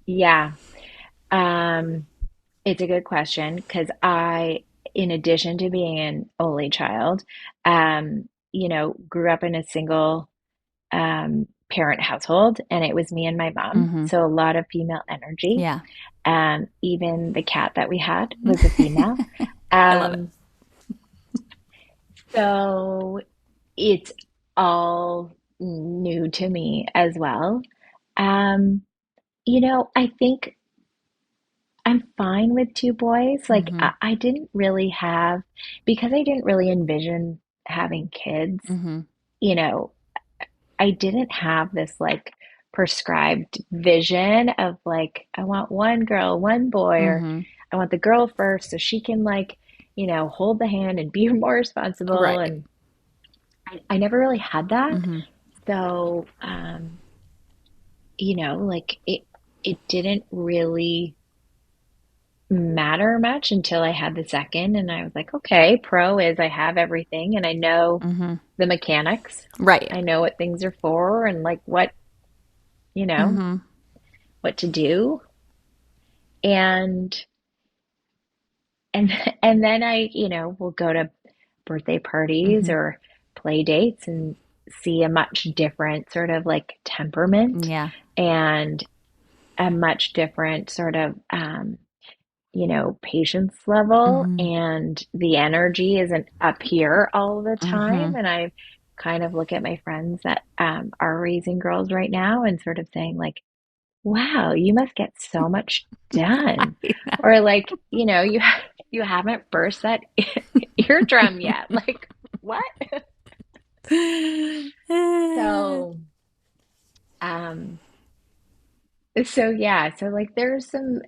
Yeah. Um, it's a good question because in addition to being an only child, grew up in a single parent household, and it was me and my mom. Mm-hmm. So a lot of female energy. Yeah. Even the cat that we had was a female. I love it. Um, so it's all new to me as well. Um, I think I'm fine with two boys. Like Mm-hmm. I didn't really have, because I didn't really envision having kids, Mm-hmm. you know, I didn't have this like prescribed vision of like, I want one girl, one boy, or Mm-hmm. I want the girl first so she can like, hold the hand and be more responsible. Right. And I never really had that. Mm-hmm. So, like it didn't really matter much until I had the second. And I was like, okay, pro is I have everything and I know Mm-hmm. the mechanics. Right. I know what things are for and like you know, Mm-hmm. what to do. And and and then will go to birthday parties Mm-hmm. or play dates and see a much different sort of like temperament Yeah. and a much different sort of patience level, Mm-hmm. and the energy isn't up here all the Mm-hmm. time. And I kind of look at my friends that are raising girls right now and sort of saying like, wow, you must get so much done. Or like, you haven't burst that eardrum yet. Like, what? So, um, so yeah, so like there's some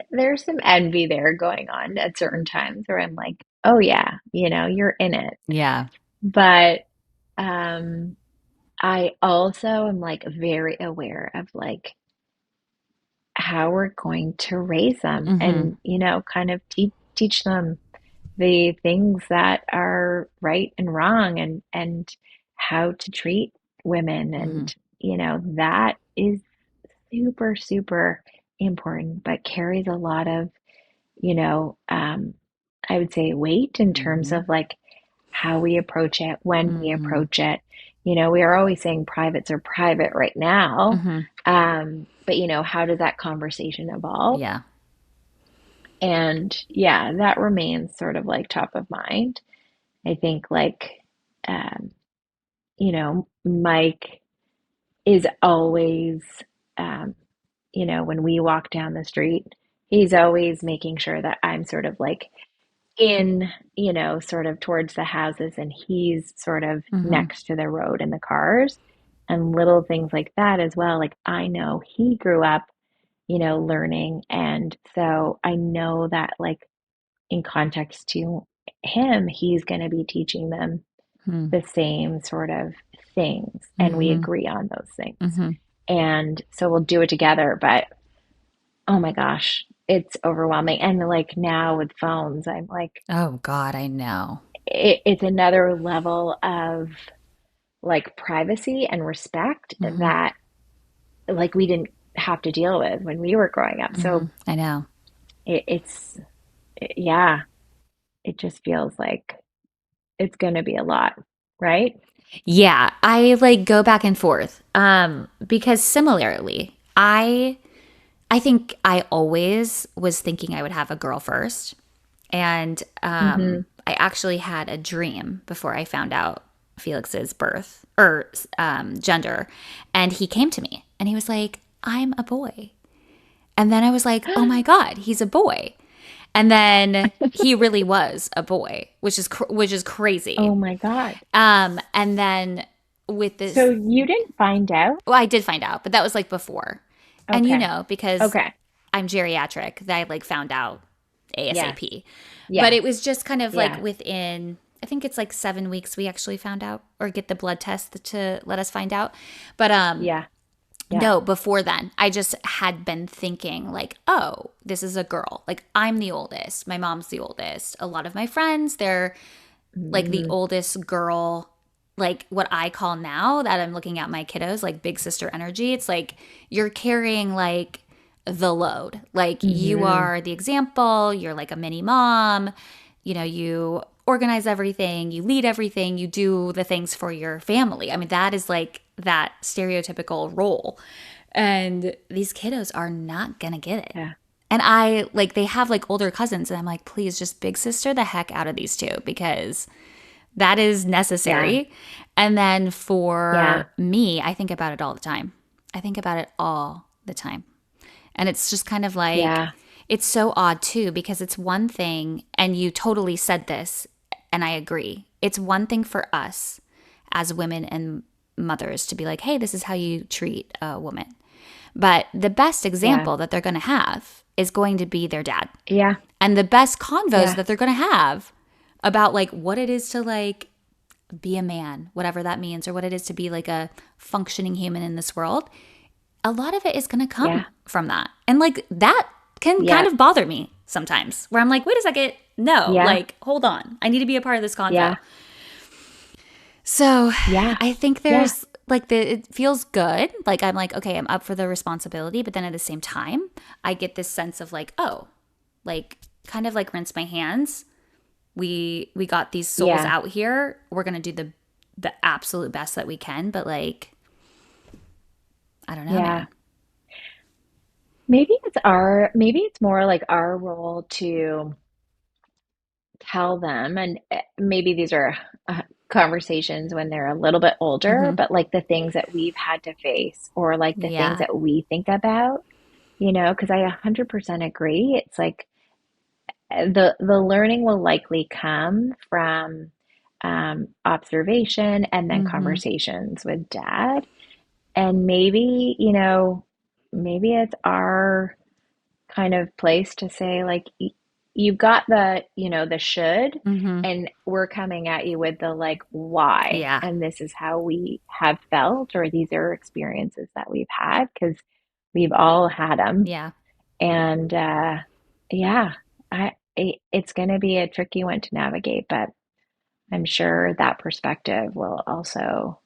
envy there going on at certain times where I'm like, oh yeah, you're in it. Yeah. But um I also am like very aware of like how we're going to raise them Mm-hmm. and kind of teach them the things that are right and wrong and how to treat women, Mm-hmm. and that is super super important but carries a lot of I would say weight in terms Mm-hmm. of like how we approach it, when we Mm-hmm. approach it. We are always saying privates are private right now. Mm-hmm. But how does that conversation evolve? Yeah. And yeah, that remains sort of like top of mind. I think like, Mike is always, um, when we walk down the street, he's always making sure that I'm sort of like in, sort of towards the houses, and he's sort of Mm-hmm. next to the road and the cars. and little things like that as well. Like I know he grew up, learning, and so I know that like in context to him, he's going to be teaching them Hmm. the same sort of things, and we Mm-hmm. agree on those things. Mm-hmm. And so we'll do it together, but oh my gosh, it's overwhelming. And like now with phones, I'm like, Oh God, I know. it's another level of like privacy and respect Mm-hmm. that like we didn't have to deal with when we were growing up. Mm-hmm. So I know. it's, yeah, it just feels like it's going to be a lot, right? Yeah, I like go back and forth. Because similarly, I think I always was thinking I would have a girl first. And Mm-hmm. I actually had a dream before I found out Felix's birth or gender. And he came to me and he was like, I'm a boy. And then I was like, oh my God, he's a boy. And then he really was a boy, which is crazy. Oh my God. And then with So this, you didn't find out? well, I did find out, but that was like before. And Okay. because Okay. I'm geriatric, that I like found out Yes. ASAP. But Yeah. it was just kind of like Yeah. within, I think it's like 7 weeks we actually found out or get the blood test to let us find out. But Yeah. Yeah. no, before then, I just had been thinking like, oh, this is a girl. Like I'm the oldest. My mom's the oldest. A lot of my friends, they're like the Mm, oldest girl, like what I call now that I'm looking at my kiddos, like big sister energy. It's like you're carrying like the load. Like you mm-hmm. are the example, you're like a mini mom, you organize everything, you lead everything, you do the things for your family. I mean, that is like that stereotypical role. And these kiddos are not gonna get it. Yeah. And I like they have like older cousins, and I'm like, please just big sister the heck out of these two because that is Yeah. necessary. And then Yeah. for me, I think about it all the time. I think about it all the time. And it's just kind of like, Yeah. it's so odd too, because it's one thing, and you totally said this, and I agree. It's one thing for us as women and mothers to be like, hey, this is how you treat a woman. But the best Yeah. example that they're going to have is going to be their dad. Yeah. And the best convos Yeah. that they're going to have about like what it is to like be a man, whatever that means, or what it is to be like a functioning human in this world, a lot of it is going to Yeah. come from that. And like that can kind Yeah. of bother me sometimes where I'm like, wait a second. No, Yeah. like, hold on. I need to be a part of this convo. Yeah. So Yeah. I think Yeah. there's like it feels good. Like I'm like, okay, I'm up for the responsibility. But then at the same time, I get this sense of like, oh, like kind of like rinse my hands. We got these souls Yeah. out here. We're gonna do the absolute best that we can. But like, I don't know, Yeah. man. Maybe it's more like our role to tell them, and maybe these are conversations when they're a little bit older, Mm-hmm. but like the things that we've had to face or like the things Yeah. that we think about, because I 100% agree. It's like the learning will likely come from observation and then Mm-hmm. conversations with dad. And maybe, maybe it's our kind of place to say, like, you've got the should, Mm-hmm. and we're coming at you with the like why. Yeah. And this is how we have felt, or these are experiences that we've had, because we've all had them. Yeah. And yeah, it's going to be a tricky one to navigate, but I'm sure that perspective will also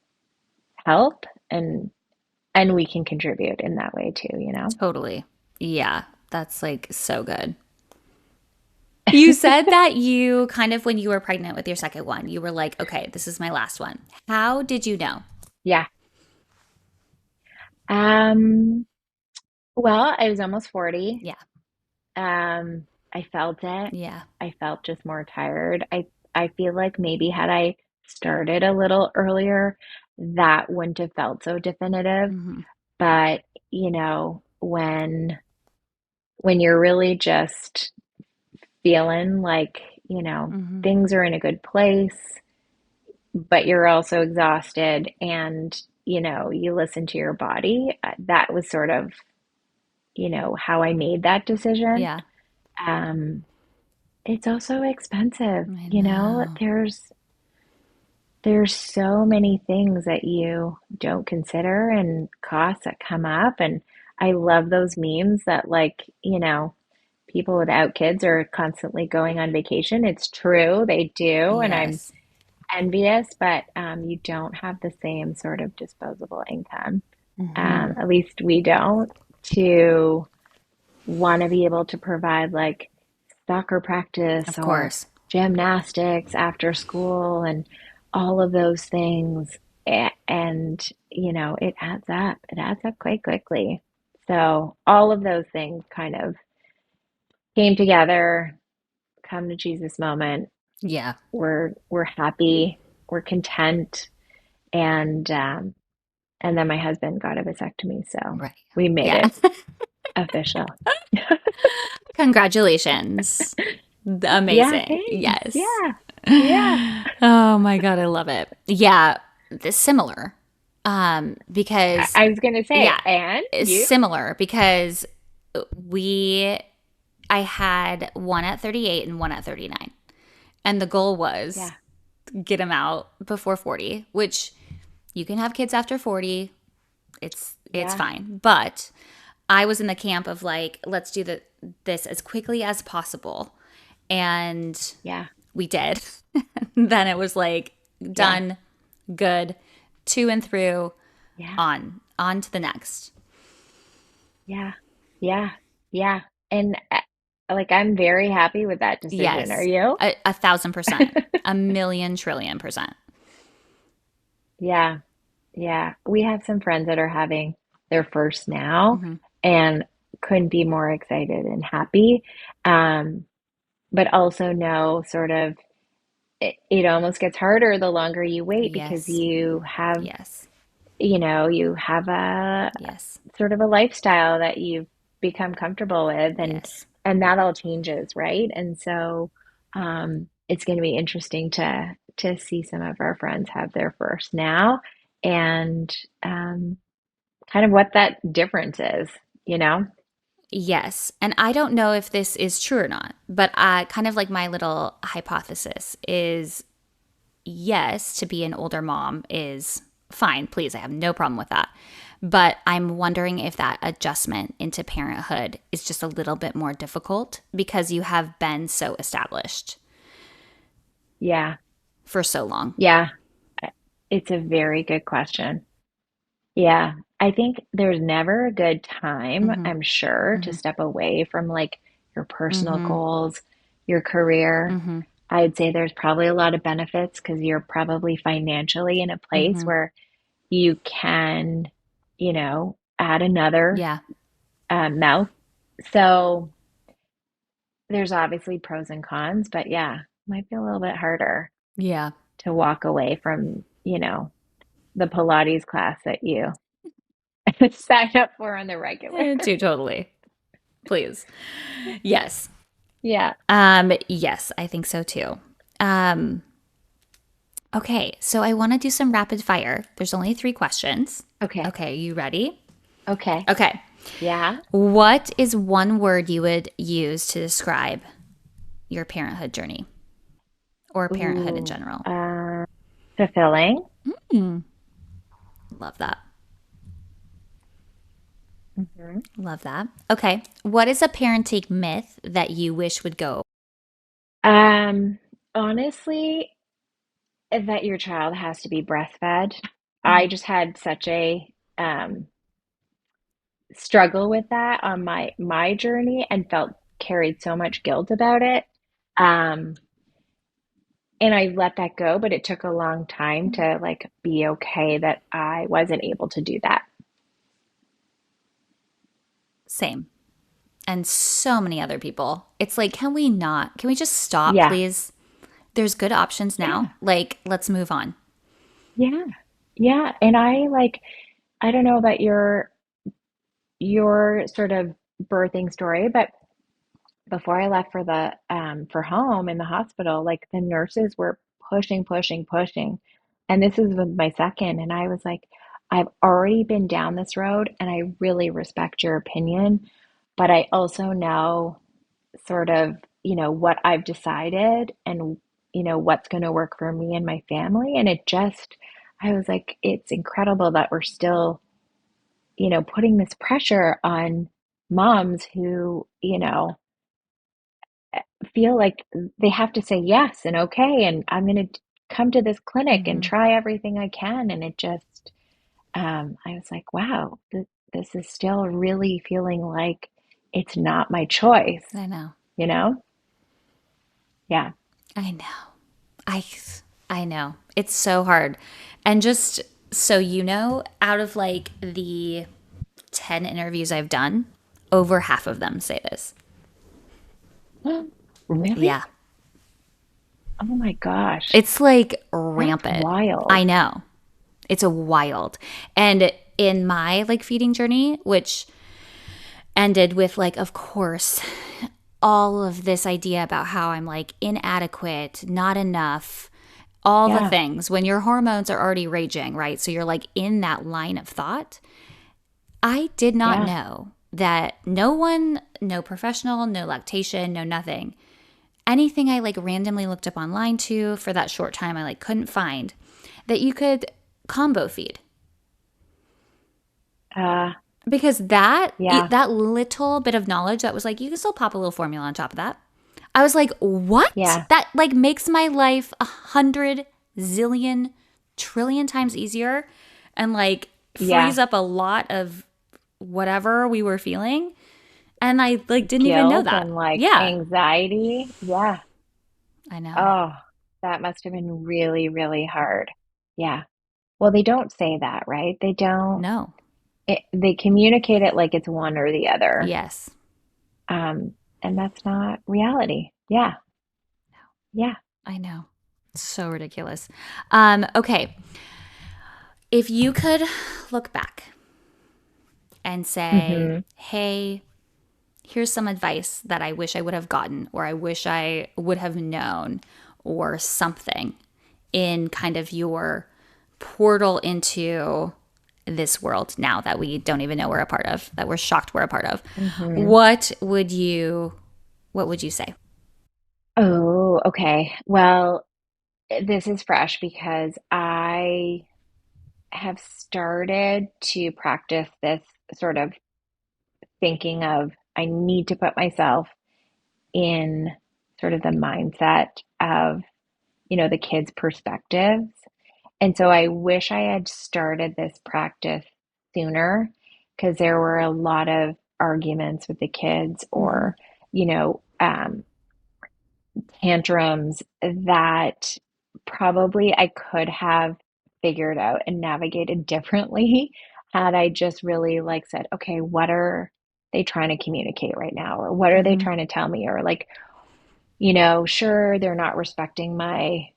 help, and we can contribute in that way too. Totally. Yeah. That's like so good. You said that you kind of, when you were pregnant with your second one, you were like, okay, this is my last one. How did you know? Yeah. Um, well, I was almost 40. Yeah. I felt it. Yeah. I felt just more tired. I feel like maybe had I started a little earlier, that wouldn't have felt so definitive. Mm-hmm. But, when you're really just feeling like, Mm-hmm. things are in a good place, but you're also exhausted, and, you listen to your body. That was sort of, how I made that decision. Yeah. Um, it's also expensive, I know. there's so many things that you don't consider and costs that come up. And I love those memes that, like, people without kids are constantly going on vacation. It's true, they do, and I'm Yes. envious, but you don't have the same sort of disposable income. Hmm. At least we don't, to want to be able to provide like soccer practice Of or course. gymnastics after school and all of those things. And, it adds up. It adds up quite quickly. So all of those things kind of came together, come to Jesus moment. Yeah. We're happy, we're content, and then my husband got a vasectomy, so Right. we made Yeah. it official. Congratulations. Yeah, Amazing. thanks. Yes. Yeah. Yeah. Oh my God, I love it. Yeah, similar. Because I was gonna say, yeah, and it's you? similar because we I had one at 38 and one at 39. And the goal was Yeah. get them out before 40, which you can have kids after 40. It's Yeah. fine. But I was in the camp of like, let's do this as quickly as possible. And Yeah. we did. Then it was like Yeah. done, good, to and through, Yeah. on to the next. Yeah. Yeah. Yeah. And like, I'm very happy with that decision. Are Yes, you? a thousand percent, a million trillion percent. Yeah. Yeah. We have some friends that are having their first now Hmm. and couldn't be more excited and happy. Um, but also know sort of it almost gets harder the longer you wait because Yes, yes, you have a yes, sort of a lifestyle that you've become comfortable with, yes. and that all changes, right? And so it's going to be interesting to see some of our friends have their first now, and kind of what that difference is, you know? Yes. And I don't know if this is true or not, but kind of like my little hypothesis is yes, to be an older mom is fine. Please, I have no problem with that. But I'm wondering if that adjustment into parenthood is just a little bit more difficult because you have been so established Yeah, for so long. yeah. It's a very good question. Yeah, I think there's never a good time, Mm-hmm. I'm sure, to Mm-hmm. step away from like your personal Mm-hmm. goals, your career. Mm-hmm. I'd say there's probably a lot of benefits because you're probably financially in a place Mm-hmm. where you can, add another Yeah. mouth. So there's obviously pros and cons, but yeah, might be a little bit harder Yeah. to walk away from, the Pilates class that you sign up for on the regular. Too totally. Please. Yes. Yeah. Yes, I think so too. Um, okay, so I want to do some rapid fire. There's only three questions. Okay. Okay, you ready? Okay. Okay. Yeah. What is one word you would use to describe your parenthood journey or parenthood in Ooh, general? fulfilling. Mm, love that. Hmm. Love that. Okay. What is a parenting myth that you wish would go? Um, honestly, that your child has to be breastfed. I Mm, just had such a struggle with that on my journey and felt carried so much guilt about it. Um, and I let that go, but it took a long time mm. to like be okay that I wasn't able to do that. Same. And so many other people. It's like, can we not? Can we just stop, Yeah. please? There's good options now. Yeah. Like, let's move on. Yeah. Yeah. And I don't know about your sort of birthing story, but before I left for the for home in the hospital, like the nurses were pushing, pushing, pushing. And this is with my second, and I was like, I've already been down this road and I really respect your opinion, but I also know sort of, what I've decided and, what's going to work for me and my family. And I was like, it's incredible that we're still, putting this pressure on moms who, feel like they have to say yes and okay. And I'm going to come to this clinic and Hmm. try everything I can. And I was like, wow, this is still really feeling like it's not my choice, I know. you know? Yeah. I know. I I know. It's so hard. And just so you know, out of like the 10 interviews I've done, over half of them say this. Really? Yeah. Oh my gosh. It's like That's rampant. I wild. know. It's a wild. And in my like feeding journey, which ended with like of course all of this idea about how I'm like inadequate, not enough, all the Yeah. things when your hormones are already raging, right? So you're like in that line of thought. I did not Yeah. know that no one, no professional, no lactation, no nothing, anything I like randomly looked up online too for that short time I like couldn't find that you could combo feed. Uh, Because that yeah. that little bit of knowledge that was like you can still pop a little formula on top of that. I was like, "What?" Yeah. That like makes my life 100 zillion trillion times easier and like Yeah. frees up a lot of whatever we were feeling. And I like didn't even know Guilt that. and like Yeah, anxiety. Yeah. I know. Oh, that must have been really, really hard. Yeah. Well, they don't say that, right? They don't, No. they communicate it like it's one or the other. Yes. And that's not reality. Yeah. Yeah. I know. So ridiculous. Okay. If you could look back and say, Hmm. hey, here's some advice that I wish I would have gotten, or I wish I would have known, or something in kind of your portal into this world now that we don't even know we're a part of, that we're shocked we're a part of. Hmm. What would you say? Oh, okay. Well, this is fresh because I have started to practice this sort of thinking of I need to put myself in sort of the mindset of, the kids' perspectives. And so I wish I had started this practice sooner because there were a lot of arguments with the kids Mm-hmm. or, you know, um, tantrums that probably I could have figured out and navigated differently had I just really like said, okay, what are they trying to communicate right now? Or what are they Mm-hmm. trying to tell me? Or like, sure, they're not respecting my,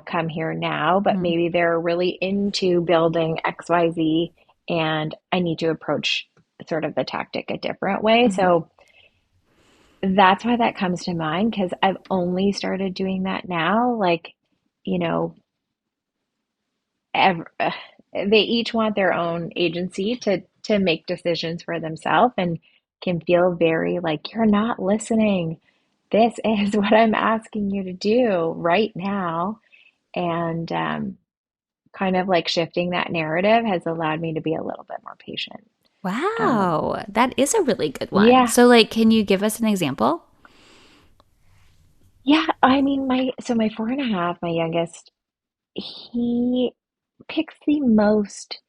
come here now, but Mm-hmm. maybe they're really into building XYZ and I need to approach sort of the tactic a different way. Mm-hmm. So that's why that comes to mind because I've only started doing that now. Like, you know, ev they each want their own agency to make decisions for themselves and can feel very like you're not listening. This is what I'm asking you to do right now. And kind of like shifting that narrative has allowed me to be a little bit more patient. Um, Wow, that is a really good one. yeah, So, like, can you give us an example? yeah. I mean, my 4.5, my youngest, he picks the most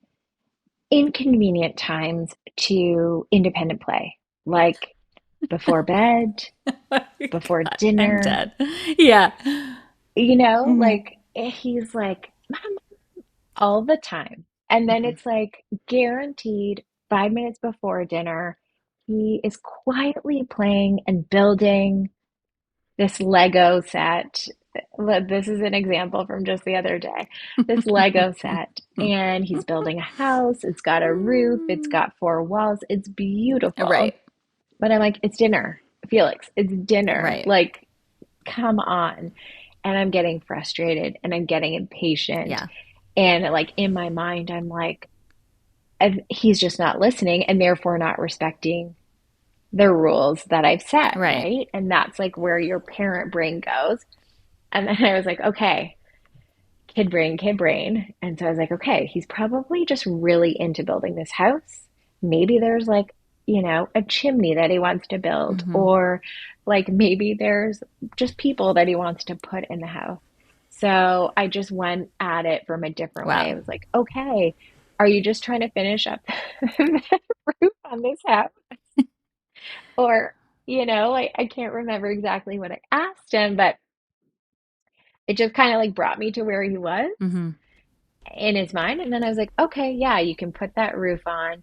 inconvenient times to independent play, like before bed, Oh my before God, I'm dinner, dead. Yeah. Hmm. like he's like, Mom, all the time. And then Hmm. it's like guaranteed 5 minutes before dinner, he is quietly playing and building this Lego set. This is an example from just the other day. This Lego set, and he's building a house. It's got a roof, it's got four walls. It's Right. beautiful. But I'm like, it's dinner, Felix, it's dinner. Right. Like, come on. And I'm getting frustrated and I'm getting impatient. Yeah. And like in my mind, I'm like, he's just not listening and therefore not respecting the rules that I've set, Right. right? And that's like where your parent brain goes. And then I was like, okay, kid brain, kid brain. And so I was like, okay, he's probably just really into building this house. Maybe there's like, a chimney that he wants to build, Mm-hmm. or like maybe there's just people that he wants to put in the house. So I just went at it from a different way. I Wow. was like, okay, are you just trying to finish up the roof on this house? Or, like I can't remember exactly what I asked him, but it just kind of like brought me to where he was Mm-hmm. in his mind. And then I was like, okay, yeah, you can put that roof on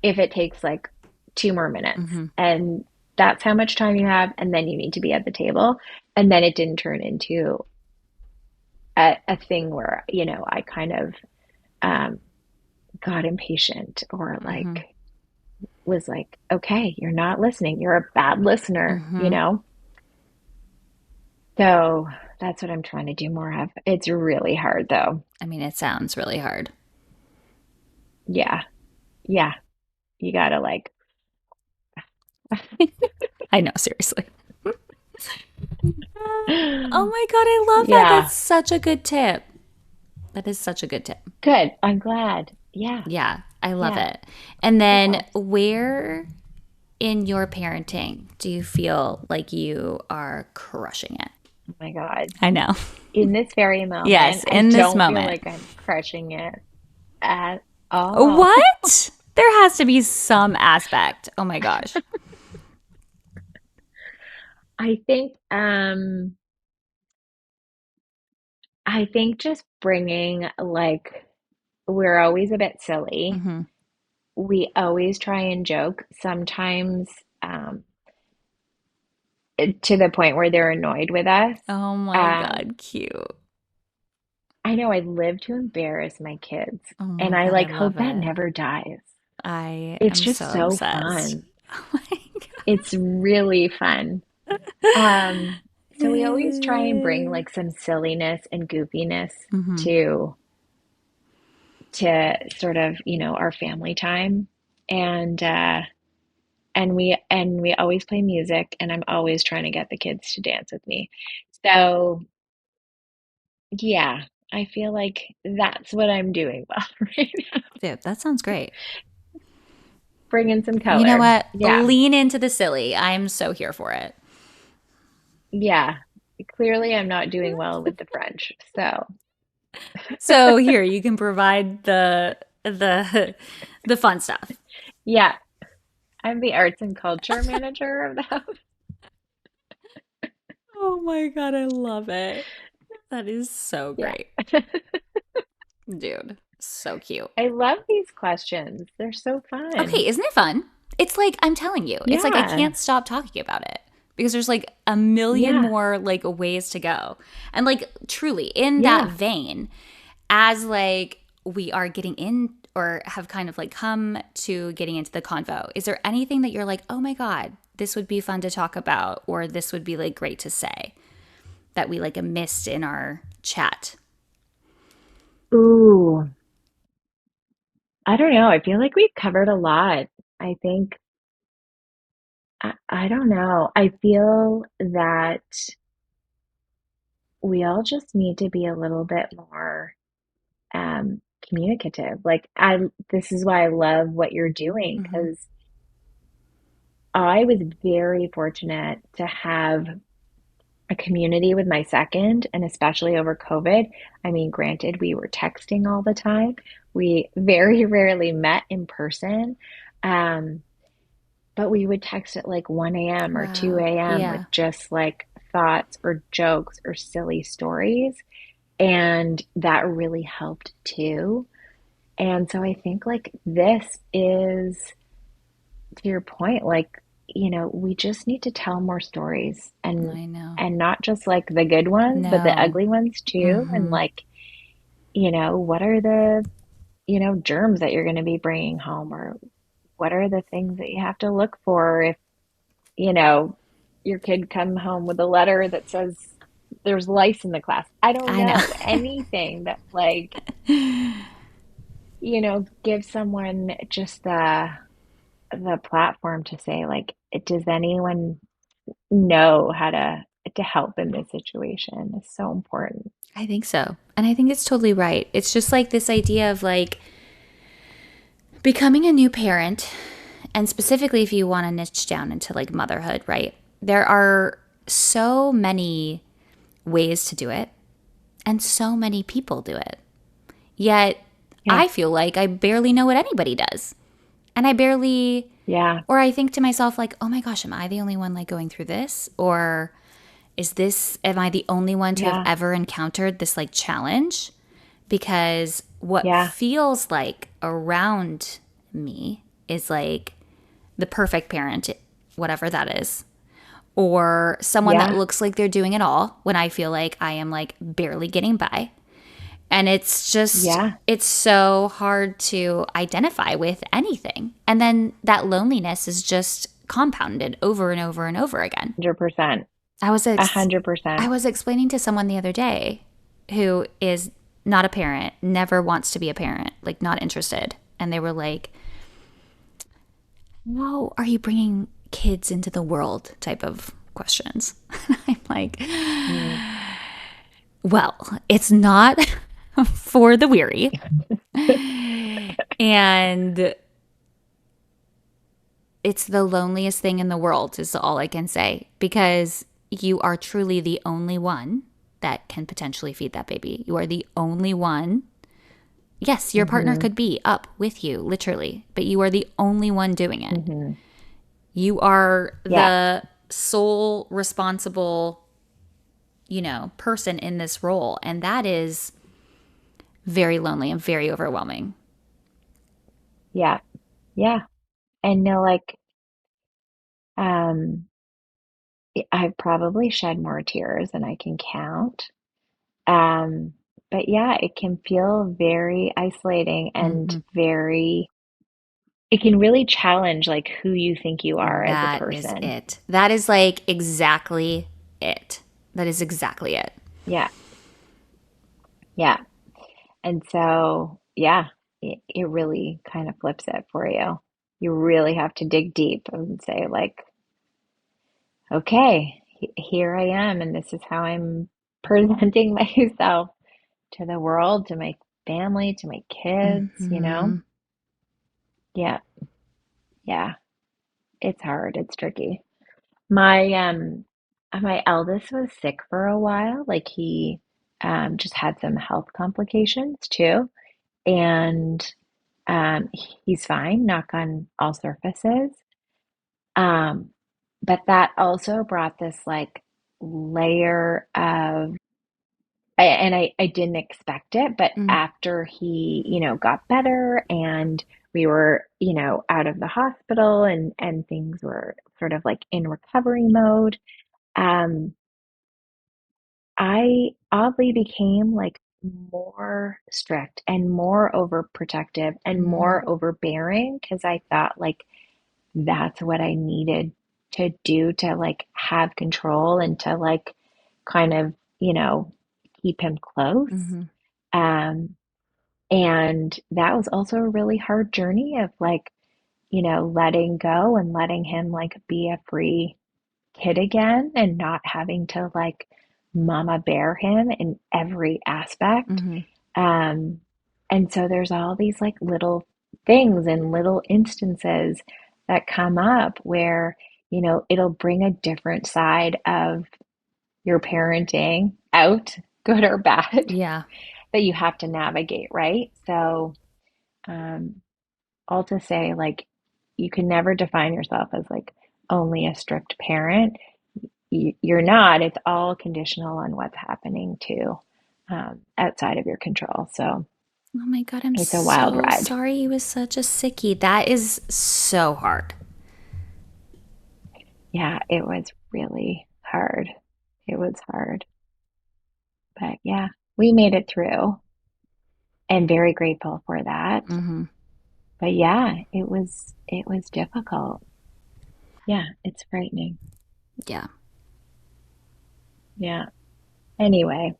if it takes like 2 more minutes. Mm-hmm. And that's how much time you have. And then you need to be at the table. And then it didn't turn into a thing where, I kind of um, got impatient or Mm-hmm. like was like, okay, you're not listening. You're a bad listener, Mm-hmm. So that's what I'm trying to do more of. It's really hard though. I mean, it sounds really hard. Yeah. Yeah. You gotta like, I know, seriously. Oh my God, I love that. That's yeah. such a good tip. That is such a good tip. Good. I'm glad. Yeah. Yeah, I love Yeah. it. And It then helps. where in your parenting do you feel like you are crushing it? Oh my God. I know. In this very moment, Yes, I in this don't feel moment. like I'm crushing it at all. What? There has to be some aspect. Oh my gosh. I think I think just bringing like we're always a bit silly. Hmm. We always try and joke. Sometimes um to the point where they're annoyed with us. Oh my Um God, cute. I know I live to embarrass my kids, Oh my and I God, I like love hope that it. never dies. I It's am just so so obsessed. fun. Oh my It's really fun. Um, so we always try and bring God. like some silliness and goofiness Hmm. to to sort of, our family time. And and we always play music, and I'm always trying to get the kids to dance with me. So, yeah, I feel like that's what I'm doing well right now. Dude, that sounds great. Bringing some You know color. what? Yeah. Lean into the silly. I'm so here for it. Yeah. Clearly I'm not doing well with the French. So, So here, you can provide the the fun stuff. yeah, I'm the arts and culture manager of the house. Oh my God, I love it. That is so Yeah. great. Dude, so cute. I love these questions. They're so Okay, fun. isn't it fun? It's like I'm telling you, it's like I Yeah. can't stop talking about it because there's like a million Yeah. more like ways to go. And like truly in that Yeah. vein, as like we are getting in or have kind of like come to getting into the convo, is there anything that you're like, oh my God, this would be fun to talk about, or this would be like great to say that we like missed in our chat? Ooh, I don't know. I feel like we've covered a lot. I think, I don't know. I feel that we all just need to be a little bit more communicative. This is why I love what you're doing, Mm-hmm. because I was very fortunate to have a community with my second, and especially over COVID. I mean, granted, we were texting all the time. We very rarely met in person. Um, but we would text at like 1 a.m. or Wow. 2 a.m. with Yeah. just like thoughts or jokes or silly stories. And that really helped too. And so I think like this is, to your point, like, we just need to tell more stories, I know. and not just like the good ones, but the No. ugly ones too. And Mm-hmm. like, what are the, germs that you're going to be bringing home, or what are the things that you have to look for if, you know, your kid come home with a letter that says, there's lice in the class. I don't I know. know, anything that like, gives someone just the platform to say like, does anyone know how to help in this situation is so important. I think so. And I think it's totally right. It's just like this idea of like becoming a new parent, and specifically if you want to niche down into like motherhood, right? There are so many ways to do it, and so many people do it. Yet Yeah. I feel like I barely know what anybody does. And I barely, Yeah. or I think to myself, like, oh my gosh, am I the only one like going through this? Or am I the only one to have Yeah. ever encountered this like challenge? Because what Yeah. feels like around me is like the perfect parent, whatever that is, or someone that Yeah. looks like they're doing it all when I feel like I am like barely getting by. And it's just, Yeah. it's so hard to identify with anything. And then that loneliness is just compounded over and over and over again. 100%. I was A ex- hundred I percent. was explaining to someone the other day who is not a parent, never wants to be a parent, like not interested. And they were like, "How are you bringing kids into the world?" type of questions. I'm like, Mm. "Well, it's not for the weary." And it's the loneliest thing in the world, is all I can say, because you are truly the only one that can potentially feed that baby. You are the only one. Yes, your partner Mm-hmm. could be up with you, literally, but you are the only one doing it. Mm-hmm. You are Yeah. the sole responsible, person in this role. And that is very lonely and very overwhelming. Yeah. Yeah. And no, like, um, I've probably shed more tears than I can count. Um, but yeah, it can feel very isolating and Hmm. it can really challenge like who you think you are as a That is person. it. That is like exactly it. That is exactly it. Yeah. Yeah. And so, yeah, it really kind of flips it for you. You really have to dig deep and say, like, okay, here I am, and this is how I'm presenting myself to the world, to my family, to my kids. Hmm. Yeah, yeah, it's hard, it's tricky. My eldest was sick for a while, like he just had some health complications too, and he's fine, knock on all surfaces. Um, but that also brought this like layer of, and I didn't expect it, but Mm. after he, got better and we were, out of the hospital and things were sort of like in recovery mode, um, I oddly became like more strict and more overprotective and Hmm. more overbearing because I thought like that's what I needed to do to like have control and to like kind of, keep him close. Hmm. Um, and that was also a really hard journey of like, letting go and letting him like be a free kid again and not having to like mama bear him in every aspect. Hmm. Um, and so there's all these like little things and little instances that come up where, it'll bring a different side of your parenting out, good or bad, Yeah. that you have to navigate, right? So, um, all to say, like, you can never define yourself as like only a strict parent. You're not. It's all conditional on what's happening too, outside of your control. So Oh my God, I'm it's a wild so ride. sorry he was such a sickie. That is so hard. Yeah, it was really hard. It was hard. But yeah, we made it through and very grateful for that. Hmm. But yeah, it was difficult. Yeah, it's frightening. Yeah. Yeah. Anyway,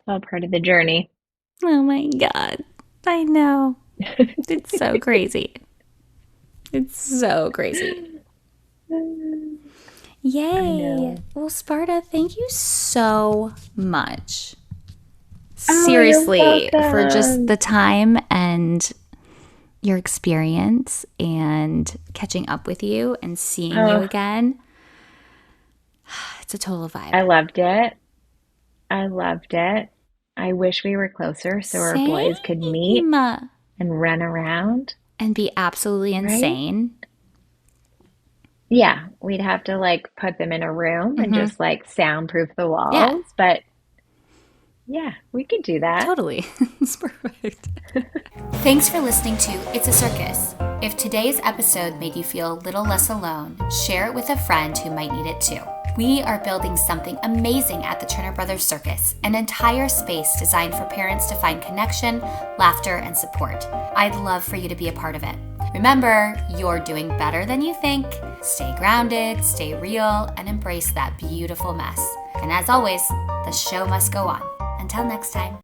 all part of the journey. Oh my God. I know. It's so crazy. It's so crazy. I Yay. know. Well, Sparta, thank you so much. Oh, you're Seriously, for just welcome. the time and your experience and catching up with you and seeing you Oh, again. It's a total vibe. I loved it. I loved it. I wish we were closer so our boys could meet Same. and run around, And be absolutely right? insane. Yeah, we'd have to like put them in a room and Mm-hmm. just like soundproof the Yeah, walls, but yeah, we could do that. totally. It's perfect. Thanks for listening to It's a Circus. If today's episode made you feel a little less alone, share it with a friend who might need it too. We are building something amazing at the Turner Brothers Circus, an entire space designed for parents to find connection, laughter, and support. I'd love for you to be a part of it. Remember, you're doing better than you think. Stay grounded, stay real, and embrace that beautiful mess. And as always, the show must go on. Until next time.